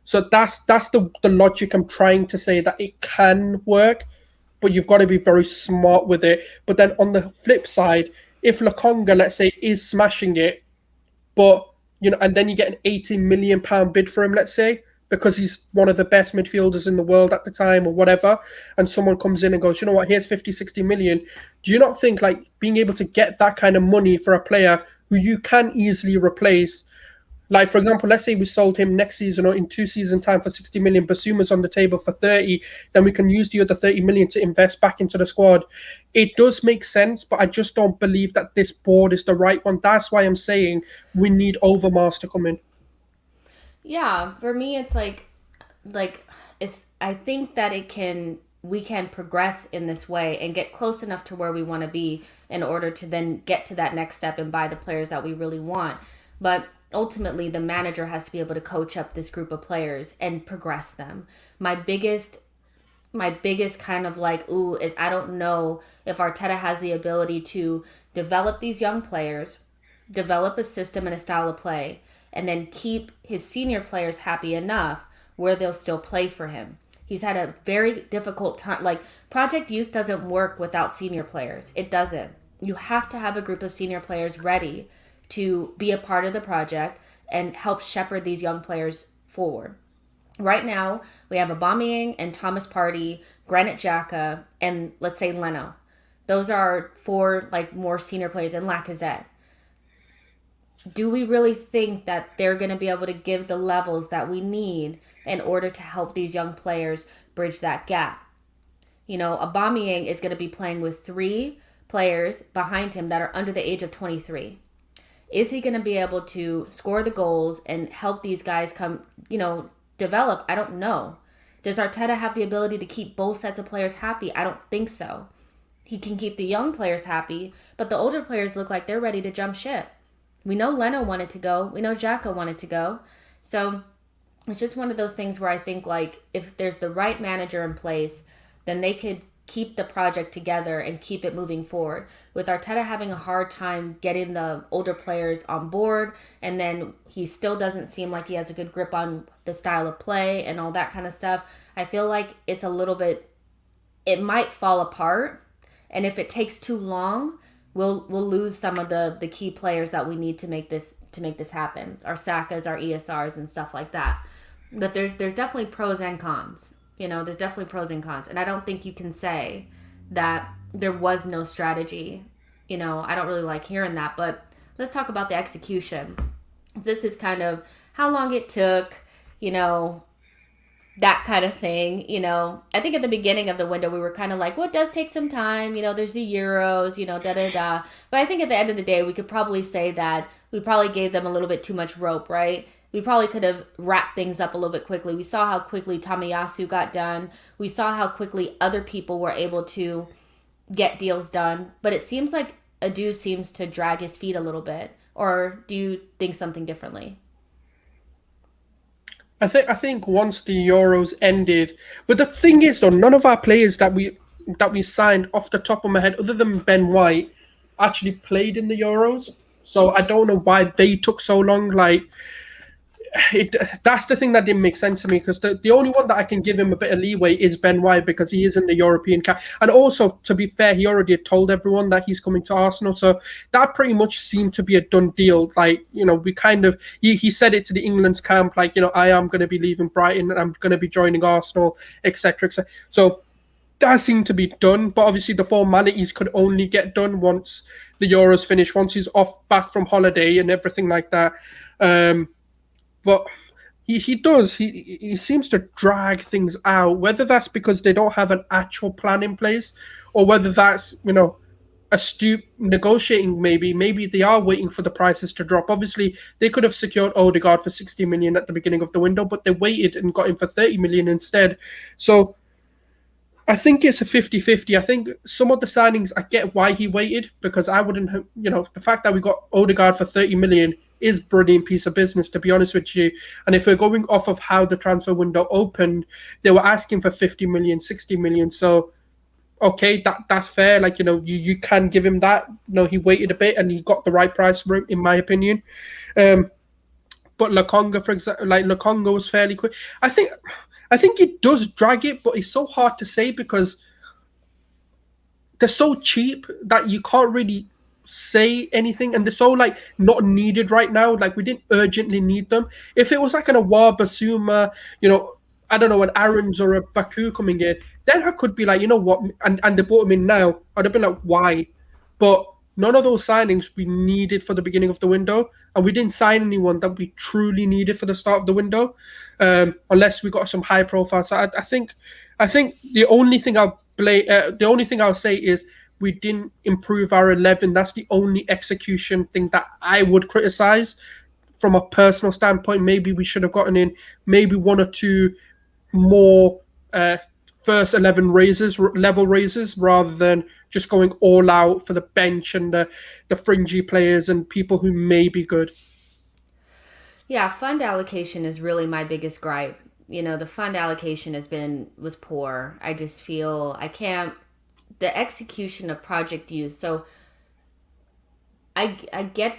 [SPEAKER 2] So that's the logic I'm trying to say, that it can work, but you've got to be very smart with it. But then on the flip side, if Lokonga, let's say, is smashing it, but and then you get an £80 million bid for him, let's say, because he's one of the best midfielders in the world at the time or whatever, and someone comes in and goes, you know what, here's 50, 60 million. Do you not think, like, being able to get that kind of money for a player who you can easily replace, like, for example, let's say we sold him next season or in 2 season time for 60 million, Basuma's on the table for 30, then we can use the other 30 million to invest back into the squad. It does make sense, but I just don't believe that this board is the right one. That's why I'm saying we need Overmars to come in.
[SPEAKER 1] Yeah, for me it's like it's I think that it can we can progress in this way and get close enough to where we want to be in order to then get to that next step and buy the players that we really want. But ultimately, the manager has to be able to coach up this group of players and progress them. My biggest kind of like ooh is I don't know if Arteta has the ability to develop these young players, develop a system and a style of play, and then keep his senior players happy enough where they'll still play for him. He's had a very difficult time. Like, Project Youth doesn't work without senior players. It doesn't. You have to have a group of senior players ready to be a part of the project and help shepherd these young players forward. Right now, we have Aubameyang and Thomas Partey, Granit Xhaka, and let's say Leno. Those are four like more senior players, and Lacazette. Do we really think that they're going to be able to give the levels that we need in order to help these young players bridge that gap? You know, Aubameyang is going to be playing with three players behind him that are under the age of 23. Is he going to be able to score the goals and help these guys come, develop? I don't know. Does Arteta have the ability to keep both sets of players happy? I don't think so. He can keep the young players happy, but the older players look like they're ready to jump ship. We know Leno wanted to go. We know Xhaka wanted to go. So it's just one of those things where I think, like, if there's the right manager in place, then they could keep the project together and keep it moving forward. With Arteta having a hard time getting the older players on board, and then he still doesn't seem like he has a good grip on the style of play and all that kind of stuff, I feel like it's a little bit, it might fall apart. And if it takes too long, we'll lose some of the key players that we need to make this happen. Our Sakas, our ESRs, and stuff like that. But there's definitely pros and cons. There's definitely pros and cons. And I don't think you can say that there was no strategy. I don't really like hearing that. But let's talk about the execution. This is kind of how long it took, that kind of thing. I think at the beginning of the window, we were kind of like, well, it does take some time. There's the Euros, da-da-da. But I think at the end of the day, we could probably say that we probably gave them a little bit too much rope, right? We probably could have wrapped things up a little bit quickly. We saw how quickly Tomiysasu got done. We saw how quickly other people were able to get deals done. But it seems like Adu seems to drag his feet a little bit. Or do you think something differently?
[SPEAKER 2] I think once the Euros ended, but the thing is though, none of our players that we signed off the top of my head, other than Ben White, actually played in the Euros. So I don't know why they took so long. Like, that's the thing that didn't make sense to me, because the only one that I can give him a bit of leeway is Ben White, because he is in the European Cup. And also, to be fair, he already had told everyone that he's coming to Arsenal. So that pretty much seemed to be a done deal. Like, we kind of, he said it to the England's camp, like, I am going to be leaving Brighton and I'm going to be joining Arsenal, etc., etc. So that seemed to be done. But obviously the formalities could only get done once the Euros finish, once he's back from holiday and everything like that. But he seems to drag things out, whether that's because they don't have an actual plan in place, or whether that's, astute negotiating. Maybe they are waiting for the prices to drop. Obviously, they could have secured Odegaard for 60 million at the beginning of the window, but they waited and got him for 30 million instead. So I think it's a 50-50. I think some of the signings, I get why he waited, because I wouldn't have, the fact that we got Odegaard for 30 million is a brilliant piece of business, to be honest with you. And if we're going off of how the transfer window opened, they were asking for 50 million, 60 million. So, okay, that's fair. Like, you can give him that. He waited a bit and he got the right price for him, in my opinion. But Lokonga, for example, Lokonga was fairly quick. I think it does drag it, but it's so hard to say because they're so cheap that you can't really say anything, and they're so not needed right now. Like, we didn't urgently need them. If it was like an Awar Basuma, I don't know, an Aaron's or a Baku coming in, then I could be like, what, and they brought him in now, I'd have been like, why? But none of those signings we needed for the beginning of the window, and we didn't sign anyone that we truly needed for the start of the window, unless we got some high profile. So I think the only thing I'll say is we didn't improve our 11. That's the only execution thing that I would criticize from a personal standpoint. Maybe we should have gotten in maybe one or two more first 11 level raises, rather than just going all out for the bench and the fringy players and people who may be good.
[SPEAKER 1] Yeah, fund allocation is really my biggest gripe. The fund allocation was poor. I just feel I can't the execution of Project Youth. So I get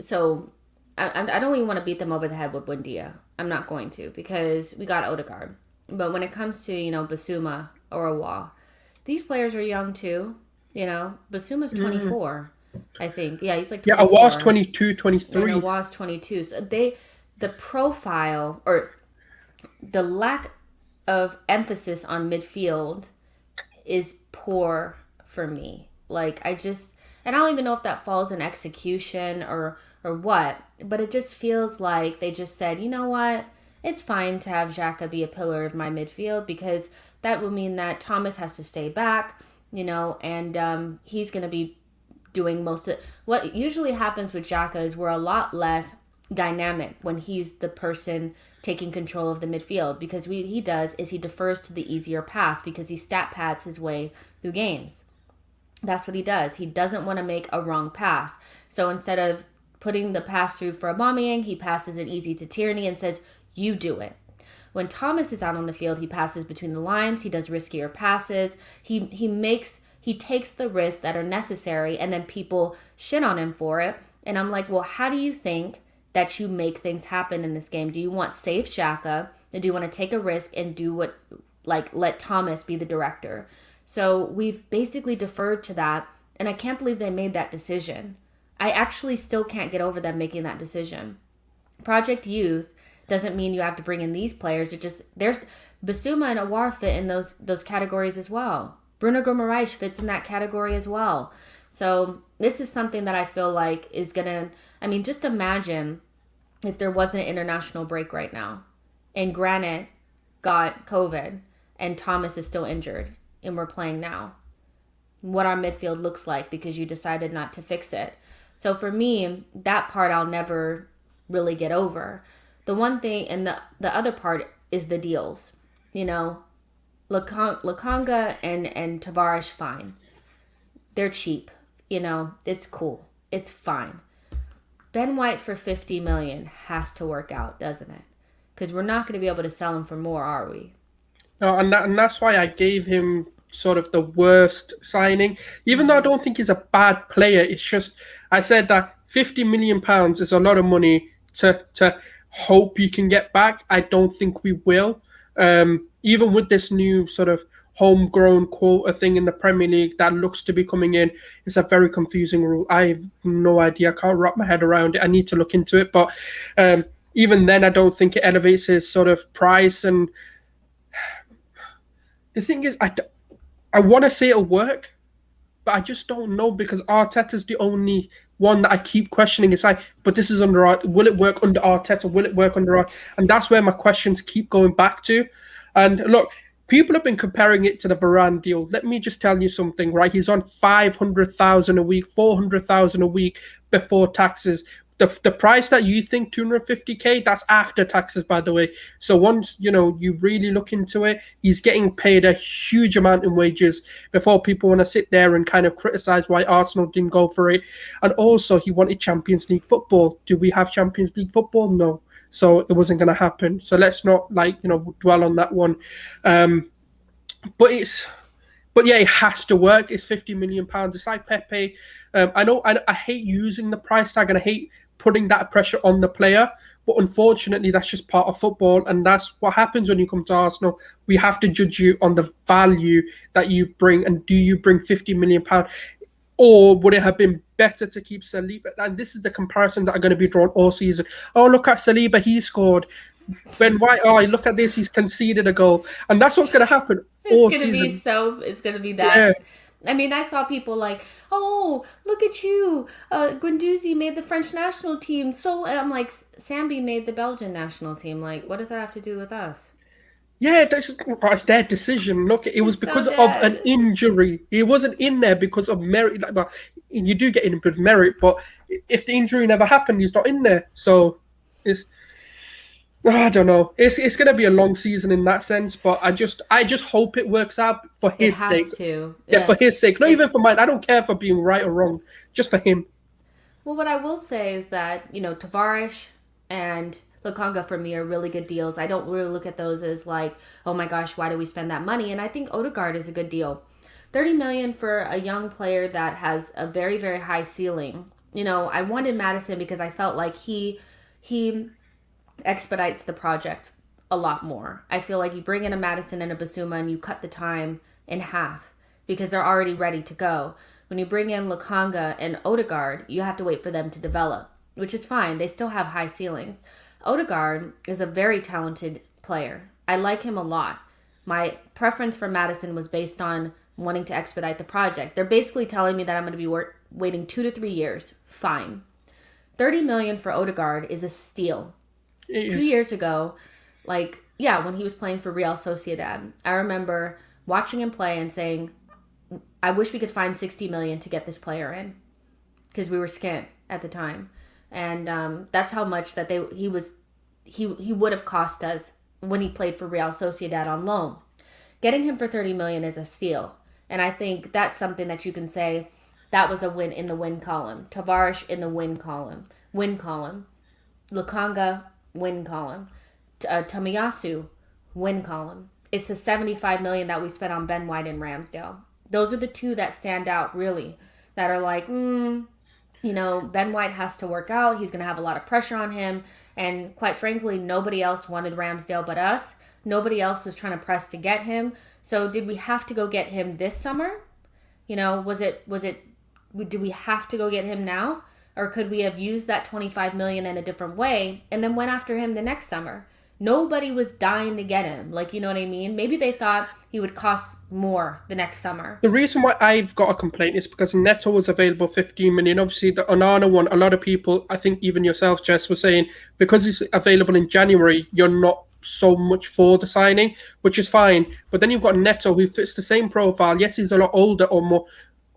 [SPEAKER 1] so I don't even want to beat them over the head with Buendia. I'm not going to, because we got Odegaard. But when it comes to, Basuma or Awa, these players are young too. Basuma's 24, I think. Yeah, he's like 24.
[SPEAKER 2] Yeah, Awa's 22, 23.
[SPEAKER 1] And Awa's 22. So the profile, or the lack of emphasis on midfield is poor for me. Like, and I don't even know if that falls in execution or what, but it just feels like they just said, you know what, it's fine to have Xhaka be a pillar of my midfield, because that would mean that Thomas has to stay back, and he's going to be doing most of it. What usually happens with Xhaka is we're a lot less dynamic when he's the person taking control of the midfield, because he defers to the easier pass, because he stat pads his way through games. That's what he does. He doesn't want to make a wrong pass. So instead of putting the pass through for Aubameyang, he passes it easy to Tierney and says, you do it. When Thomas is out on the field, he passes between the lines. He does riskier passes. He takes the risks that are necessary, and then people shit on him for it. And I'm like, well, how do you think that you make things happen in this game? Do you want safe Xhaka, or do you want to take a risk and do what, let Thomas be the director? So we've basically deferred to that, and I can't believe they made that decision. I actually still can't get over them making that decision. Project Youth doesn't mean you have to bring in these players. There's Basuma and Aouar fit in those categories as well. Bruno Guimaraes fits in that category as well. So this is something that I feel like is just imagine if there wasn't an international break right now, and Granit got COVID and Thomas is still injured, and we're playing now, what our midfield looks like, because you decided not to fix it. So for me, that part I'll never really get over. The one thing, and the other part is the deals. Lokanga and Tavares, fine. They're cheap. It's cool. It's fine. Ben White for $50 million has to work out, doesn't it? Because we're not going to be able to sell him for more, are we?
[SPEAKER 2] No, and that's why I gave him sort of the worst signing. Even though I don't think he's a bad player, it's just I said that £50 million is a lot of money to hope you can get back. I don't think we will. Even with this new sort of homegrown quota thing in the Premier League that looks to be coming in, it's a very confusing rule. I have no idea. I can't wrap my head around it. I need to look into it. But even then, I don't think it elevates his sort of price. And the thing is, I want to say it'll work, but I just don't know, because Arteta's the only one that I keep questioning. It's like, but this is will it work under Arteta? Will it work under Arteta? And that's where my questions keep going back to. And look, people have been comparing it to the Varane deal. Let me just tell you something, right? He's on 500,000 a week, 400,000 a week before taxes. The price that you think 250k, that's after taxes, by the way. So once you really look into it, he's getting paid a huge amount in wages before people want to sit there and kind of criticize why Arsenal didn't go for it. And also, he wanted Champions League football. Do we have Champions League football? No. So it wasn't going to happen. So let's not dwell on that one. But yeah, it has to work. It's £50 million. It's like Pepe. I know I hate using the price tag, and I hate putting that pressure on the player. But unfortunately, that's just part of football, and that's what happens when you come to Arsenal. We have to judge you on the value that you bring, and do you bring £50 million? Or would it have been better to keep Saliba? And this is the comparison that are going to be drawn all season. Oh, look at Saliba, he scored. Ben White, oh, look at this, he's conceded a goal. And that's what's going to happen all season.
[SPEAKER 1] It's going to be that. Yeah. I mean, I saw people like, oh, look at you. Guendouzi made the French national team. So I'm like, Sambi made the Belgian national team. Like, what does that have to do with us?
[SPEAKER 2] Yeah, it's their decision. Look, it was because of an injury. He wasn't in there because of merit. Well, you do get in with merit, but if the injury never happened, he's not in there. So it's I don't know. It's gonna be a long season in that sense, but I just hope it works out for
[SPEAKER 1] It
[SPEAKER 2] his sake.
[SPEAKER 1] has to.
[SPEAKER 2] Yeah,
[SPEAKER 1] Yeah.
[SPEAKER 2] for his sake. Not
[SPEAKER 1] It
[SPEAKER 2] even for mine. I don't care for being right or wrong. Just for him.
[SPEAKER 1] Well, what I will say is that, Tavares and Lukonga for me are really good deals. I don't really look at those as like, oh my gosh, why do we spend that money? And I think Odegaard is a good deal. 30 million for a young player that has a very, very high ceiling. I wanted Madison because I felt like he expedites the project a lot more. I feel like you bring in a Madison and a Basuma and you cut the time in half because they're already ready to go. When you bring in Lukanga and Odegaard, you have to wait for them to develop, which is fine. They still have high ceilings. Odegaard is a very talented player. I like him a lot. My preference for Madison was based on wanting to expedite the project. They're basically telling me that I'm going to be waiting 2 to 3 years. Fine. 30 million for Odegaard is a steal.
[SPEAKER 2] It
[SPEAKER 1] 2 years ago, like, yeah, when he was playing for Real Sociedad, I remember watching him play and saying, I wish we could find 60 million to get this player in because we were skint at the time. And that's how much that he would have cost us when he played for Real Sociedad on loan. Getting him for 30 million is a steal. And I think that's something that you can say that was a win in the win column. Tavares in the win column. Win column. Lukanga, win column. Tomiyasu, win column. It's the 75 million that we spent on Ben White and Ramsdale. Those are the two that stand out really. That are like, Ben White has to work out. He's going to have a lot of pressure on him. And quite frankly, nobody else wanted Ramsdale but us. Nobody else was trying to press to get him. So did we have to go get him this summer? Do we have to go get him now? Or could we have used that 25 million in a different way and then went after him the next summer? Nobody was dying to get him. Like, you know what I mean? Maybe they thought he would cost more the next summer.
[SPEAKER 2] The reason why I've got a complaint is because Neto was available 15 million. Obviously, the Onana one, a lot of people, I think even yourself, Jess, were saying because he's available in January, you're not so much for the signing, which is fine. But then you've got Neto who fits the same profile. Yes, he's a lot older or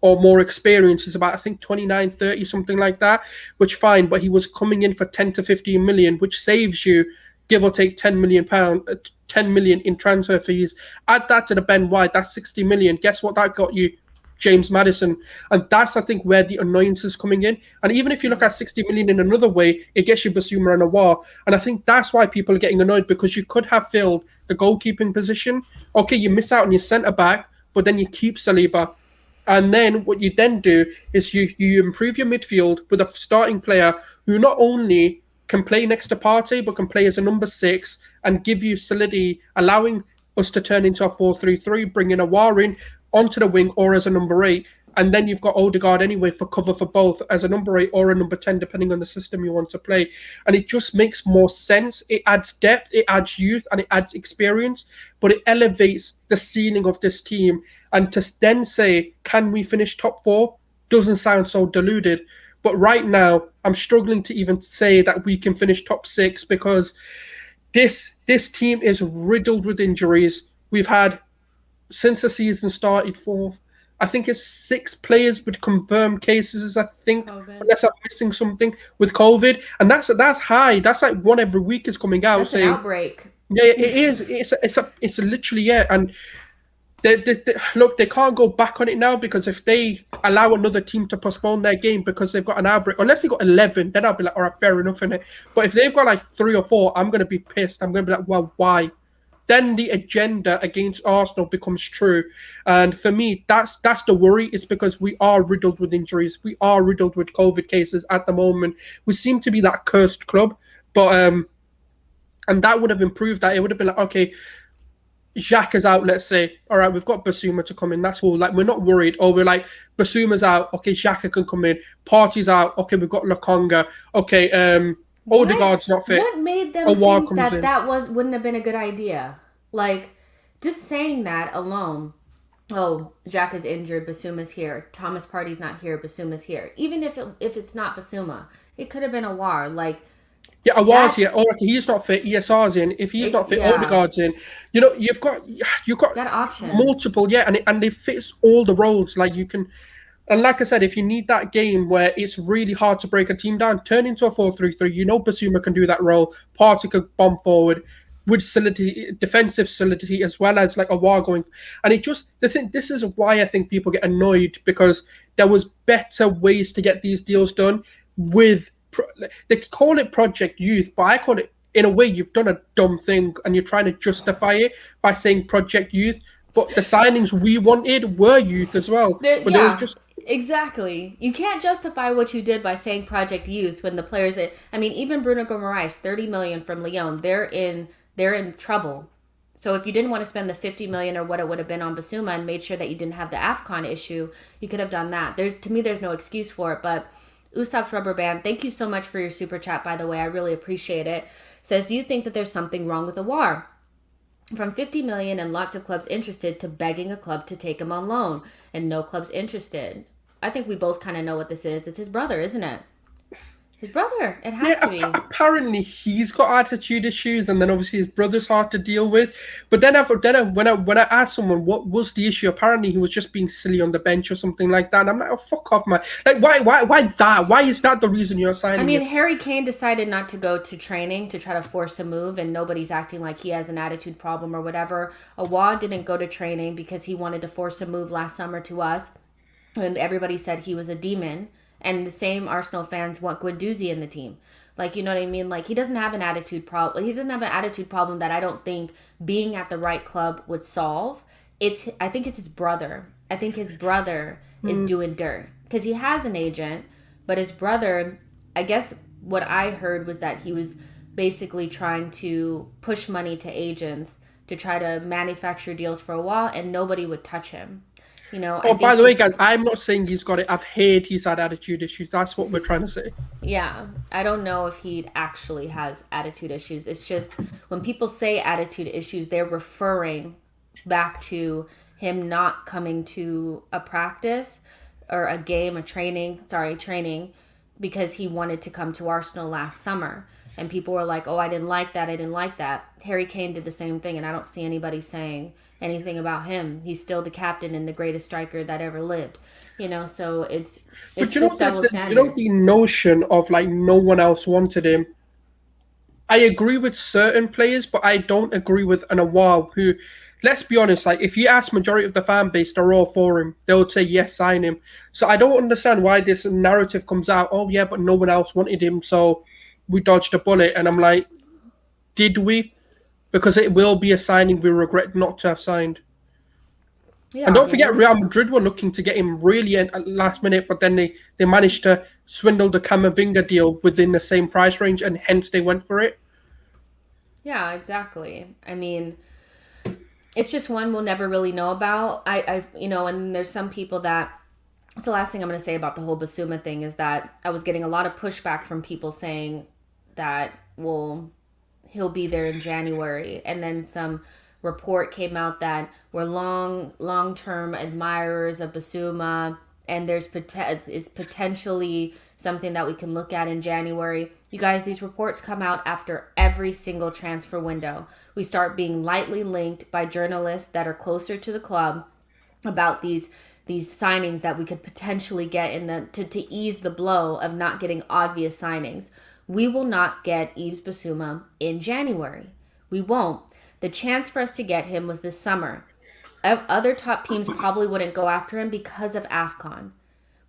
[SPEAKER 2] more experienced. He's about, I think, 29, 30, something like that, which fine. But he was coming in for 10 to 15 million, which saves you, give or take, 10 million pound, 10 million in transfer fees. Add that to the Ben White, that's 60 million. Guess what that got you? James Madison. And that's, I think, where the annoyance is coming in. And even if you look at 60 million in another way, it gets you Basuma and Awar. And I think that's why people are getting annoyed, because you could have filled the goalkeeping position. Okay, you miss out on your centre back, but then you keep Saliba. And then what you then do is you improve your midfield with a starting player who not only can play next to Partey, but can play as a number 6 and give you solidity, allowing us to turn into a 4-3-3, bringing a Warin onto the wing or as a number 8. And then you've got Odegaard anyway for cover for both as a number 8 or a number 10, depending on the system you want to play. And it just makes more sense. It adds depth, it adds youth, and it adds experience, but it elevates the ceiling of this team. And to then say, can we finish top 4? Doesn't sound so deluded. But right now, I'm struggling to even say that we can finish top 6 because this team is riddled with injuries. We've had, since the season started, I think it's 6 players with confirmed cases, I think,
[SPEAKER 1] COVID.
[SPEAKER 2] unless I'm missing something with COVID. And that's high. That's like one every week is coming out
[SPEAKER 1] That's
[SPEAKER 2] saying,
[SPEAKER 1] an outbreak.
[SPEAKER 2] yeah, it is. It's literally, yeah. And look, they can't go back on it now, because if they allow another team to postpone their game because they've got an outbreak, unless they got 11, then I'll be like, all right, fair enough in it. But if they've got like 3 or 4, I'm going to be pissed. I'm going to be like, well, why? Then the agenda against Arsenal becomes true. And for me, that's the worry. It's because we are riddled with injuries. We are riddled with COVID cases at the moment. We seem to be that cursed club. But and that would have improved that. It would have been like, okay, Xhaka is out, let's say. All right, we've got Basuma to come in. That's all. Like, we're not worried. Or we're like, Basuma's out. Okay, Xhaka can come in. Party's out. Okay, we've got Lokonga. Okay, Odegaard's not fit.
[SPEAKER 1] What made them
[SPEAKER 2] Awar
[SPEAKER 1] think
[SPEAKER 2] comes
[SPEAKER 1] that
[SPEAKER 2] in.
[SPEAKER 1] that wouldn't have been a good idea? Like, just saying that alone. Oh, Jack is injured. Basuma's here. Thomas Partey's not here. Basuma's here. Even if it's not Basuma, it could have been Awar. Like,
[SPEAKER 2] Yeah, Awar's here. Or he's not fit. ESR's in. If he's not fit,
[SPEAKER 1] yeah,
[SPEAKER 2] Odegaard's in. You know, you've got
[SPEAKER 1] got options.
[SPEAKER 2] multiple, yeah, and it fits all the roles. Like, you can. And like I said, if you need that game where it's really hard to break a team down, turn into a 4-3-3. You know Basuma can do that role. Partey could bomb forward with solidity, defensive solidity, as well as like a war going. And it just the thing. This is why I think people get annoyed, because there was better ways to get these deals done with. They call it Project Youth, but I call it, in a way, you've done a dumb thing and you're trying to justify it by saying Project Youth. But the signings we wanted were youth as well. But they were
[SPEAKER 1] Yeah,
[SPEAKER 2] just
[SPEAKER 1] exactly. You can't justify what you did by saying Project Youth when the players that I mean, even Bruno Guimaraes, 30 million from Lyon, they're in trouble. So if you didn't want to spend the 50 million or what it would have been on Basuma and made sure that you didn't have the AFCON issue, you could have done that. To me, there's no excuse for it. But Usap's Rubber Band, thank you so much for your super chat, by the way. I really appreciate it. Says, do you think that there's something wrong with Awar? From 50 million and lots of clubs interested to begging a club to take him on loan and no clubs interested. I think we both kind of know what this is. It's his brother, isn't it? His brother. It has to be.
[SPEAKER 2] Apparently he's got attitude issues, and then obviously his brother's hard to deal with. But then, when I asked someone what was the issue, apparently he was just being silly on the bench or something like that. And I'm like, oh, fuck off, man! Like, why that? Why is that the reason you're signing?
[SPEAKER 1] I mean, Harry Kane decided not to go to training to try to force a move, and nobody's acting like he has an attitude problem or whatever. Awad didn't go to training because he wanted to force a move last summer to us, and everybody said he was a demon. And the same Arsenal fans want Guendouzi in the team. Like, you know what I mean? Like, he doesn't have an attitude problem. He doesn't have an attitude problem that I don't think being at the right club would solve. I think it's his brother. I think his brother is doing dirt. Because he has an agent, but his brother, I guess what I heard was that he was basically trying to push money to agents to try to manufacture deals for a while, and nobody would touch him. You know,
[SPEAKER 2] oh, by the way, guys, I'm not saying he's got it. I've heard he's had attitude issues. That's what we're trying to say.
[SPEAKER 1] Yeah, I don't know if he actually has attitude issues. It's just when people say attitude issues, they're referring back to him not coming to a practice or a game, training, because he wanted to come to Arsenal last summer. And people were like, oh, I didn't like that. Harry Kane did the same thing, and I don't see anybody saying anything about him. He's still the captain and the greatest striker that ever lived. You know, so it's just double standard.
[SPEAKER 2] You know, the notion of like no one else wanted him. I agree with certain players, but I don't agree with an Awar who, let's be honest, like if you ask majority of the fan base, they're all for him. They would say yes, sign him. So I don't understand why this narrative comes out. Oh yeah, but no one else wanted him, so we dodged a bullet. And I'm like, did we? Because it will be a signing we regret not to have signed. Yeah, and don't forget, Real Madrid were looking to get him really at last minute, but then they managed to swindle the Camavinga deal within the same price range, and hence they went for it.
[SPEAKER 1] Yeah, exactly. I mean, it's just one we'll never really know about. And there's some people that. It's the last thing I'm going to say about the whole Basuma thing is that I was getting a lot of pushback from people saying that, well, he'll be there in January. And then some report came out that we're long-term admirers of Basuma, and there's is potentially something that we can look at in January. You guys, these reports come out after every single transfer window. We start being lightly linked by journalists that are closer to the club about these signings that we could potentially get to ease the blow of not getting obvious signings. We will not get Yves Bissouma in January. We won't. The chance for us to get him was this summer. Other top teams probably wouldn't go after him because of AFCON.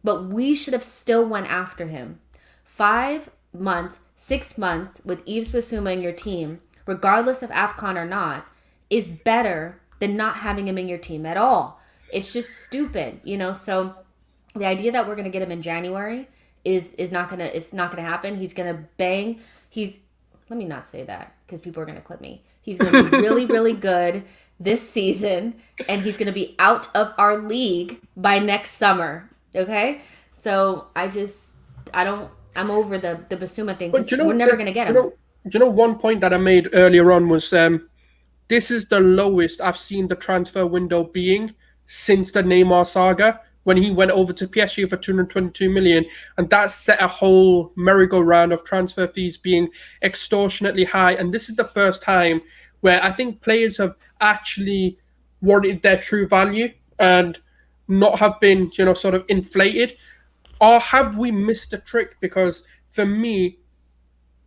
[SPEAKER 1] But we should have still went after him. 5 months, 6 months with Yves Bissouma in your team, regardless of AFCON or not, is better than not having him in your team at all. It's just stupid, you know. So the idea that we're gonna get him in January is not gonna happen. He's gonna bang. Let me not say that because people are gonna clip me. He's gonna be really, really good this season, and he's gonna be out of our league by next summer. Okay, so I'm over the Basuma thing. But we're never gonna get him.
[SPEAKER 2] One point that I made earlier on was this is the lowest I've seen the transfer window being since the Neymar saga, when he went over to PSG for 222 million, and that set a whole merry-go-round of transfer fees being extortionately high. And this is the first time where I think players have actually wanted their true value. And not have been, sort of inflated, or have we missed a trick? Because for me,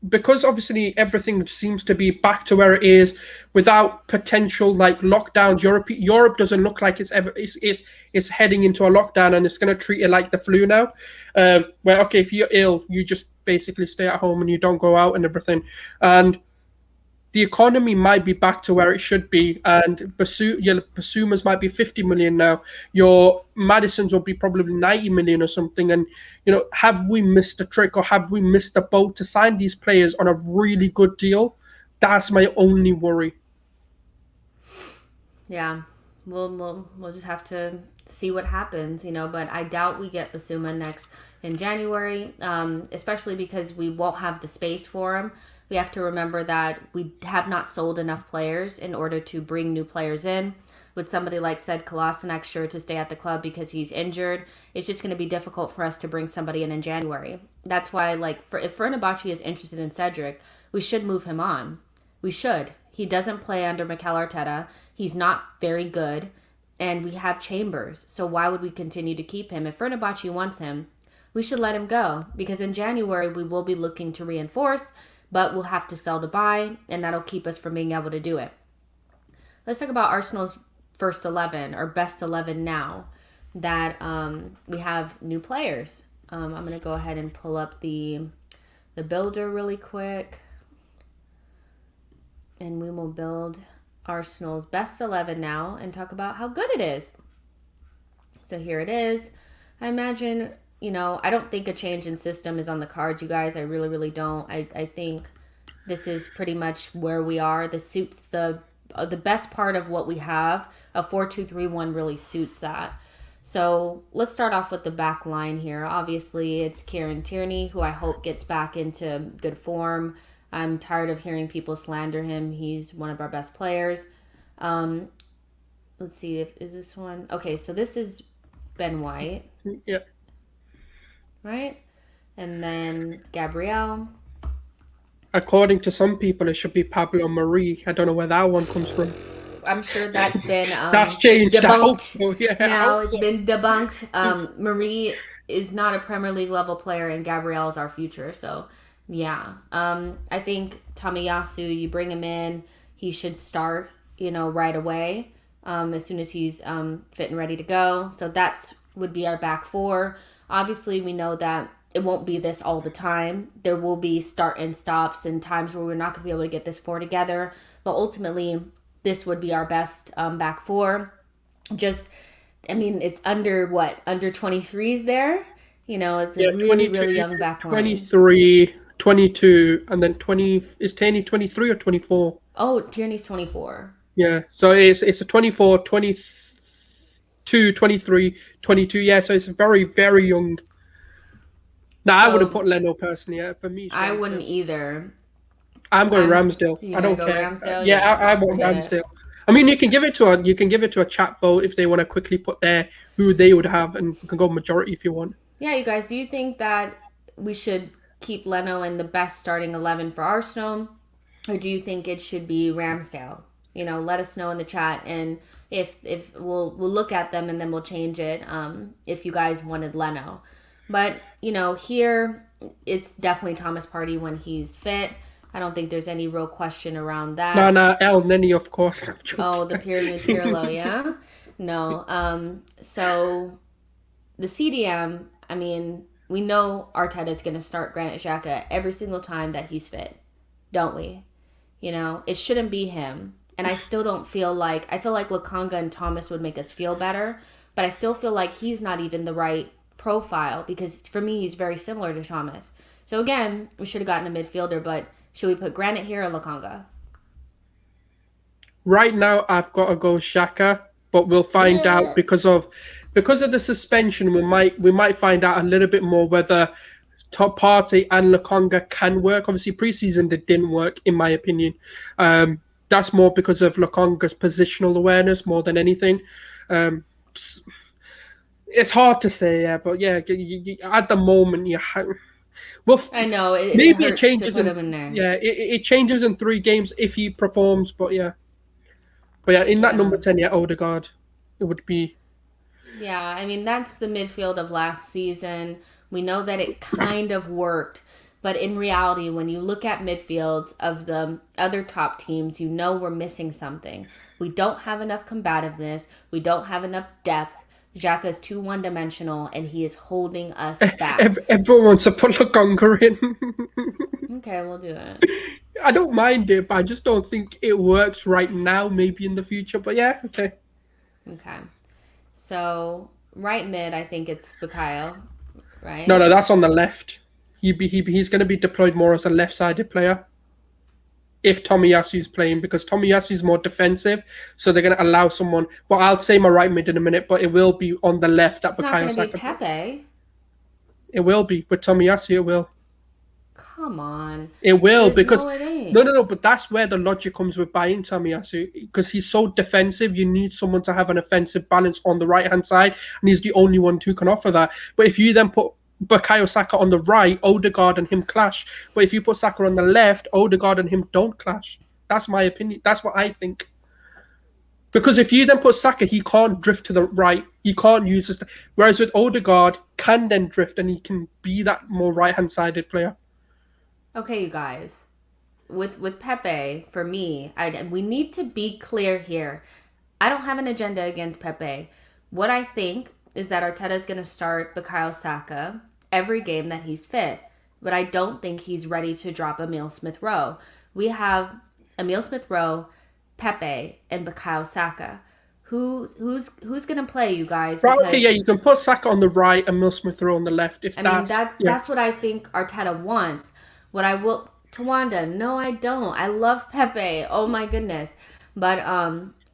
[SPEAKER 2] because obviously everything seems to be back to where it is without potential like lockdowns. Europe doesn't look like it's heading into a lockdown, and it's going to treat it like the flu now, where okay, if you're ill, you just basically stay at home and you don't go out and everything. And the economy might be back to where it should be, and your Basumas might be 50 million now. Your Madisons will be probably 90 million or something. And have we missed a trick, or have we missed a boat to sign these players on a really good deal? That's my only worry.
[SPEAKER 1] Yeah, we'll just have to see what happens, But I doubt we get Basuma next in January, especially because we won't have the space for him. We have to remember that we have not sold enough players in order to bring new players in. With somebody like said Kolasinac sure to stay at the club because he's injured, it's just going to be difficult for us to bring somebody in January. That's why, if Fenerbahce is interested in Cedric, we should move him on. We should. He doesn't play under Mikel Arteta. He's not very good. And we have Chambers. So why would we continue to keep him? If Fenerbahce wants him, we should let him go. Because in January, we will be looking to reinforce, but we'll have to sell to buy, and that'll keep us from being able to do it. Let's talk about Arsenal's first 11, or best 11 now, that we have new players. I'm going to go ahead and pull up the builder really quick. And we will build Arsenal's best 11 now and talk about how good it is. So here it is. I imagine, I don't think a change in system is on the cards, you guys. I really, really don't. I think this is pretty much where we are. This suits the best part of what we have. A 4-2-3-1 really suits that. So let's start off with the back line here. Obviously, it's Kieran Tierney, who I hope gets back into good form. I'm tired of hearing people slander him. He's one of our best players. Let's see, is this one? Okay, so this is Ben White.
[SPEAKER 2] Yeah.
[SPEAKER 1] Right? And then Gabriel.
[SPEAKER 2] According to some people, it should be Pablo Marie. I don't know where that one comes from.
[SPEAKER 1] I'm sure that's been
[SPEAKER 2] that's changed
[SPEAKER 1] debunked. Now it's been debunked. Marie is not a Premier League level player, and Gabriel is our future. So, yeah. I think Tomiysasu, you bring him in, he should start, right away, as soon as he's fit and ready to go. So that's would be our back four. Obviously, we know that it won't be this all the time. There will be start and stops and times where we're not going to be able to get this four together. But ultimately, this would be our best back four. It's under 23s there. It's a really, really young back line.
[SPEAKER 2] 23, 22, and then 20. Is Tierney 23 or 24?
[SPEAKER 1] Oh, Tierney's 24.
[SPEAKER 2] Yeah, so it's a 24, 22, 23, 22. Yeah, so it's very, very young. I wouldn't put Leno personally. For me,
[SPEAKER 1] I wouldn't either.
[SPEAKER 2] I'm going Ramsdale. I don't care. Yeah, I want Ramsdale. I mean, you can give it to a chat vote if they want to quickly put who they would have, and you can go majority if you want.
[SPEAKER 1] Yeah, you guys, do you think that we should keep Leno in the best starting 11 for Arsenal, or do you think it should be Ramsdale? Let us know in the chat, and if we'll look at them and then we'll change it. If you guys wanted Leno. But, here it's definitely Thomas Partey when he's fit. I don't think there's any real question around that.
[SPEAKER 2] No, El Neni, of course.
[SPEAKER 1] Oh, the Pyramid Pirlo, yeah? No. So, the CDM, we know Arteta's going to start Granit Xhaka every single time that he's fit, don't we? It shouldn't be him. And I still don't feel like... I feel like Lokonga and Thomas would make us feel better, but I still feel like he's not even the right profile, because for me he's very similar to Thomas. So again, we should have gotten a midfielder, but should we put Granit here or Lokonga?
[SPEAKER 2] Right now I've got to go Xhaka, but we'll find out because of the suspension. We might find out a little bit more whether Top Partey and Lokonga can work. Obviously preseason they didn't work in my opinion. That's more because of Lokonga's positional awareness more than anything. It's hard to say, yeah, but yeah, at the moment,
[SPEAKER 1] I know
[SPEAKER 2] maybe it
[SPEAKER 1] changes to put him in there.
[SPEAKER 2] Yeah, it changes in 3 games if he performs, but yeah, in that number 10, Odegaard, it would be.
[SPEAKER 1] Yeah, I mean, that's the midfield of last season. We know that it kind of worked, but in reality, when you look at midfields of the other top teams, you know we're missing something. We don't have enough combativeness, we don't have enough depth. Xhaka is too one dimensional, and he is holding us back.
[SPEAKER 2] Everyone wants to put Lukonga in.
[SPEAKER 1] Okay, we'll do it.
[SPEAKER 2] I don't mind it, but I just don't think it works right now. Maybe in the future, but yeah, okay.
[SPEAKER 1] Okay. So, right mid, I think it's Bukayo,
[SPEAKER 2] No,
[SPEAKER 1] right?
[SPEAKER 2] no, that's on the left. He's going to be deployed more as a left-sided player if Tomiyasu is playing because Tomiyasu is more defensive, so they're going to allow someone. Well, I'll say my right mid in a minute, but it will be on the left that
[SPEAKER 1] It's not
[SPEAKER 2] Bukayo
[SPEAKER 1] going to be
[SPEAKER 2] Saka plays.
[SPEAKER 1] Pepe.
[SPEAKER 2] It will be with Tomiyasu. It will.
[SPEAKER 1] Come on.
[SPEAKER 2] It will because
[SPEAKER 1] No, it
[SPEAKER 2] no,
[SPEAKER 1] ain't.
[SPEAKER 2] no, no. But that's where the logic comes with buying Tomiyasu because he's so defensive. You need someone to have an offensive balance on the right hand side, and he's the only one who can offer that. But if you then put Bukayo Saka on the right, Odegaard and him clash. But if you put Saka on the left, Odegaard and him don't clash. That's my opinion. That's what I think. Because if you then put Saka, he can't drift to the right. He can't use this. Whereas with Odegaard, can then drift and he can be that more right hand sided player.
[SPEAKER 1] Okay, you guys. With Pepe, for me, we need to be clear here. I don't have an agenda against Pepe. What I think is that Arteta is going to start Bukayo Saka every game that he's fit, but I don't think he's ready to drop Emile Smith Rowe. We have Emile Smith Rowe, Pepe, and Bukayo Saka. Who's gonna play, you guys?
[SPEAKER 2] Right, okay, yeah, you can put Saka on the right and Will Smith Rowe on the left. If
[SPEAKER 1] I mean,
[SPEAKER 2] that's
[SPEAKER 1] that's what I think Arteta wants. What I will, Tawanda, no, I don't. I love Pepe. Oh my goodness, but I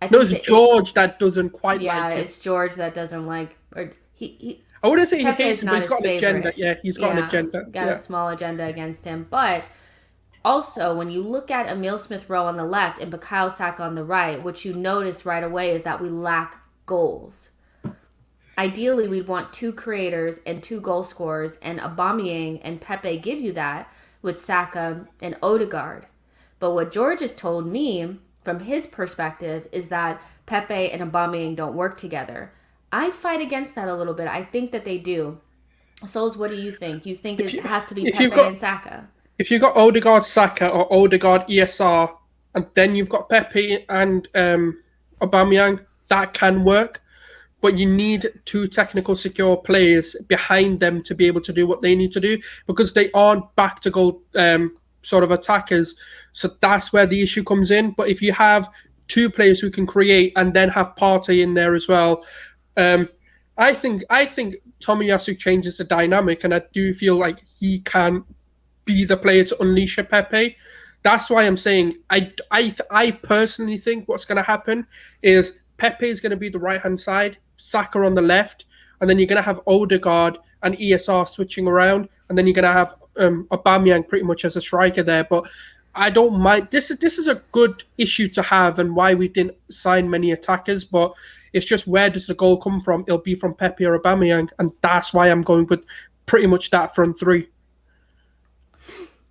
[SPEAKER 2] no,
[SPEAKER 1] think
[SPEAKER 2] it's George that doesn't quite
[SPEAKER 1] yeah,
[SPEAKER 2] like it.
[SPEAKER 1] it's George that doesn't like, or he
[SPEAKER 2] I wouldn't say he
[SPEAKER 1] Pepe
[SPEAKER 2] hates
[SPEAKER 1] is
[SPEAKER 2] it, but
[SPEAKER 1] not
[SPEAKER 2] he's
[SPEAKER 1] his
[SPEAKER 2] got an agenda.
[SPEAKER 1] favorite.
[SPEAKER 2] Yeah, he's got an agenda.
[SPEAKER 1] Got a small agenda against him. But also, when you look at Emile Smith Rowe on the left and Bukayo Saka on the right, what you notice right away is that we lack goals. Ideally, we'd want two creators and two goal scorers, and Aubameyang and Pepe give you that with Saka and Odegaard. But what George has told me from his perspective is that Pepe and Aubameyang don't work together. I fight against that a little bit. I think that they do. Souls, what do you think? You think it has to be Pepe and Saka?
[SPEAKER 2] If you've got Odegaard Saka or Odegaard ESR, and then you've got Pepe and Aubameyang, that can work. But you need two technical secure players behind them to be able to do what they need to do because they aren't back to goal sort of attackers. So that's where the issue comes in. But if you have two players who can create and then have Partey in there as well, I think Tomiyasu changes the dynamic, and I do feel like he can be the player to unleash a Pepe. That's why I'm saying I personally think what's going to happen is Pepe is going to be the right hand side, Saka on the left, and then you're going to have Odegaard and ESR switching around, and then you're going to have Aubameyang pretty much as a striker there. But I don't mind. This is a good issue to have, and why we didn't sign many attackers. But it's just where does the goal come from? It'll be from Pepe or Aubameyang, and that's why I'm going with pretty much that front three.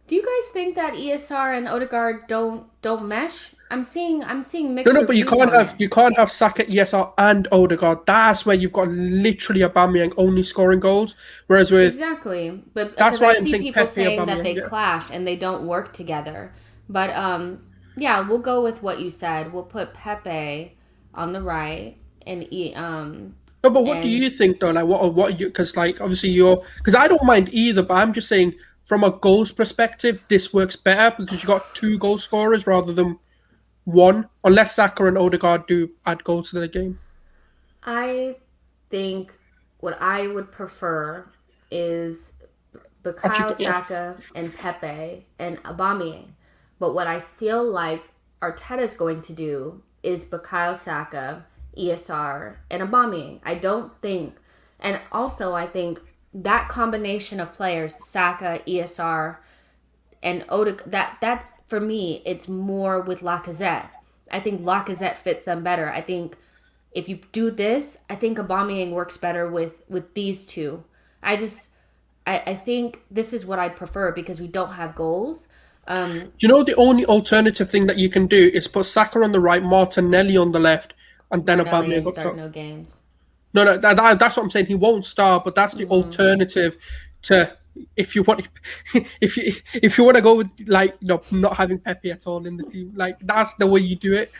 [SPEAKER 1] Do you guys think that ESR and Odegaard don't mesh? I'm seeing mixed
[SPEAKER 2] No, but
[SPEAKER 1] reviews on it.
[SPEAKER 2] you can't have Saka, ESR, and Odegaard. That's where you've got literally Aubameyang only scoring goals. Whereas with
[SPEAKER 1] Exactly, but
[SPEAKER 2] that's
[SPEAKER 1] because
[SPEAKER 2] why
[SPEAKER 1] I
[SPEAKER 2] I'm
[SPEAKER 1] see
[SPEAKER 2] saying
[SPEAKER 1] people
[SPEAKER 2] Pepe,
[SPEAKER 1] saying that
[SPEAKER 2] Aubameyang,
[SPEAKER 1] they
[SPEAKER 2] yeah.
[SPEAKER 1] clash and they don't work together. But yeah, we'll go with what you said. We'll put Pepe on the right and
[SPEAKER 2] No, but what do you think though? Like what you because like obviously because I don't mind either, but I'm just saying from a goals perspective, this works better because you got two goal scorers rather than one, unless Saka and Odegaard do add goals to the game.
[SPEAKER 1] I think what I would prefer is Bukayo
[SPEAKER 2] Yeah.
[SPEAKER 1] Saka and Pepe and Aubameyang. But what I feel like Arteta's going to do is Bukayo Saka, ESR, and Aubameyang. I don't think, and also I think that combination of players, Saka, ESR, and that's for me, it's more with Lacazette. I think Lacazette fits them better. I think if you do this, I think Aubameyang works better with these two. I think this is what I'd prefer because we don't have goals.
[SPEAKER 2] Do you know the only alternative thing that you can do is put Saka on the right, Martinelli on the left, and then
[SPEAKER 1] Martinelli
[SPEAKER 2] Aubameyang
[SPEAKER 1] ain't
[SPEAKER 2] up
[SPEAKER 1] start
[SPEAKER 2] top.
[SPEAKER 1] no games.
[SPEAKER 2] No, that's what I'm saying. He won't start, but that's the alternative to if you want if you want to go with like not having Pepe at all in the team. Like that's the way you do it.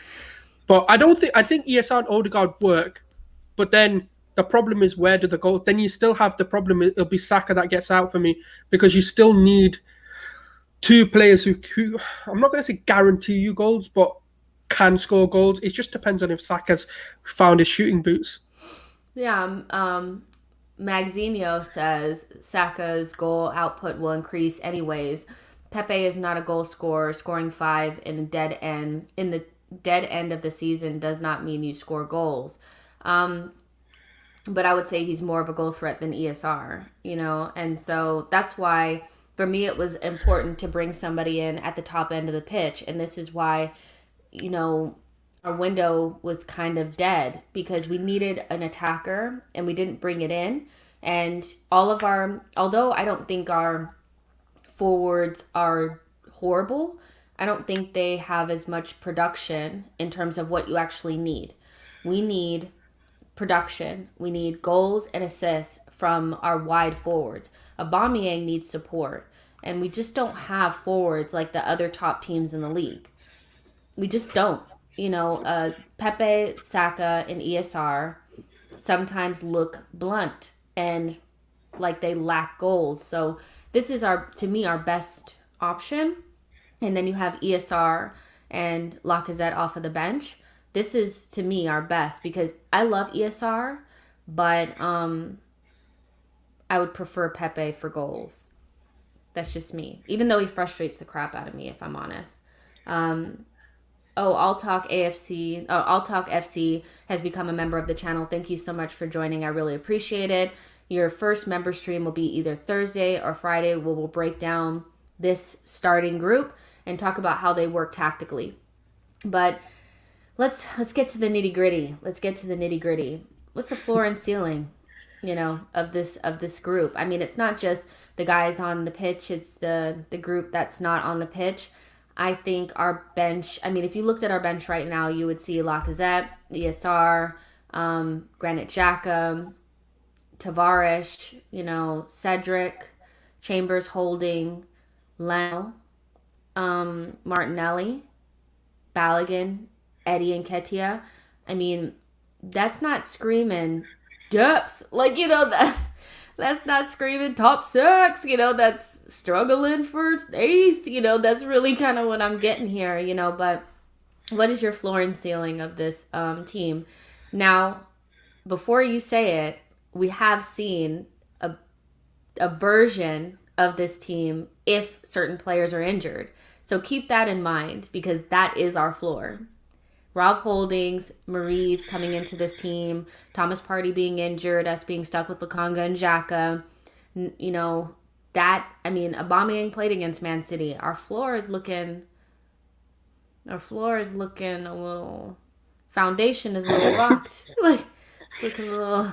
[SPEAKER 2] But I think ESR and Odegaard work, but then the problem is where do the goal? Then you still have the problem. It'll be Saka that gets out for me because you still need two players who I'm not going to say guarantee you goals, but can score goals. It just depends on if Saka's found his shooting boots.
[SPEAKER 1] Yeah, Magzinho says Saka's goal output will increase anyways. Pepe is not a goal scorer. Scoring 5 in the dead end of the season does not mean you score goals. But I would say he's more of a goal threat than ESR, and so that's why for me it was important to bring somebody in at the top end of the pitch, and this is why, our window was kind of dead because we needed an attacker and we didn't bring it in. And although I don't think our forwards are horrible, I don't think they have as much production in terms of what you actually need. We need production. We need goals and assists from our wide forwards. Aubameyang needs support. And we just don't have forwards like the other top teams in the league. We just don't. Pepe, Saka, and ESR sometimes look blunt and like they lack goals. So this is to me, our best option. And then you have ESR and Lacazette off of the bench. This is, to me, our best because I love ESR, but I would prefer Pepe for goals. That's just me. Even though he frustrates the crap out of me, if I'm honest. I'll Talk FC has become a member of the channel. Thank you so much for joining. I really appreciate it. Your first member stream will be either Thursday or Friday. We'll break down this starting group and talk about how they work tactically. But let's get to the nitty gritty. What's the floor and ceiling, of this group? I mean, it's not just the guys on the pitch. It's the group that's not on the pitch. I think our bench, if you looked at our bench right now, you would see Lacazette, ESR, Granit Xhaka, Tavares, Cedric, Chambers, Holding, Leno, Martinelli, Balogun, Eddie Nketiah. That's not screaming depth. That's not screaming top six. That's struggling for eighth. That's really kind of what I'm getting here, But what is your floor and ceiling of this team? Now, before you say it, we have seen a version of this team if certain players are injured. So keep that in mind because that is our floor. Rob Holdings, Marie's coming into this team, Thomas Partey being injured, us being stuck with Lokonga and Xhaka. Aubameyang played against Man City. Our floor is looking a little, foundation is a little rocked. It's looking a little.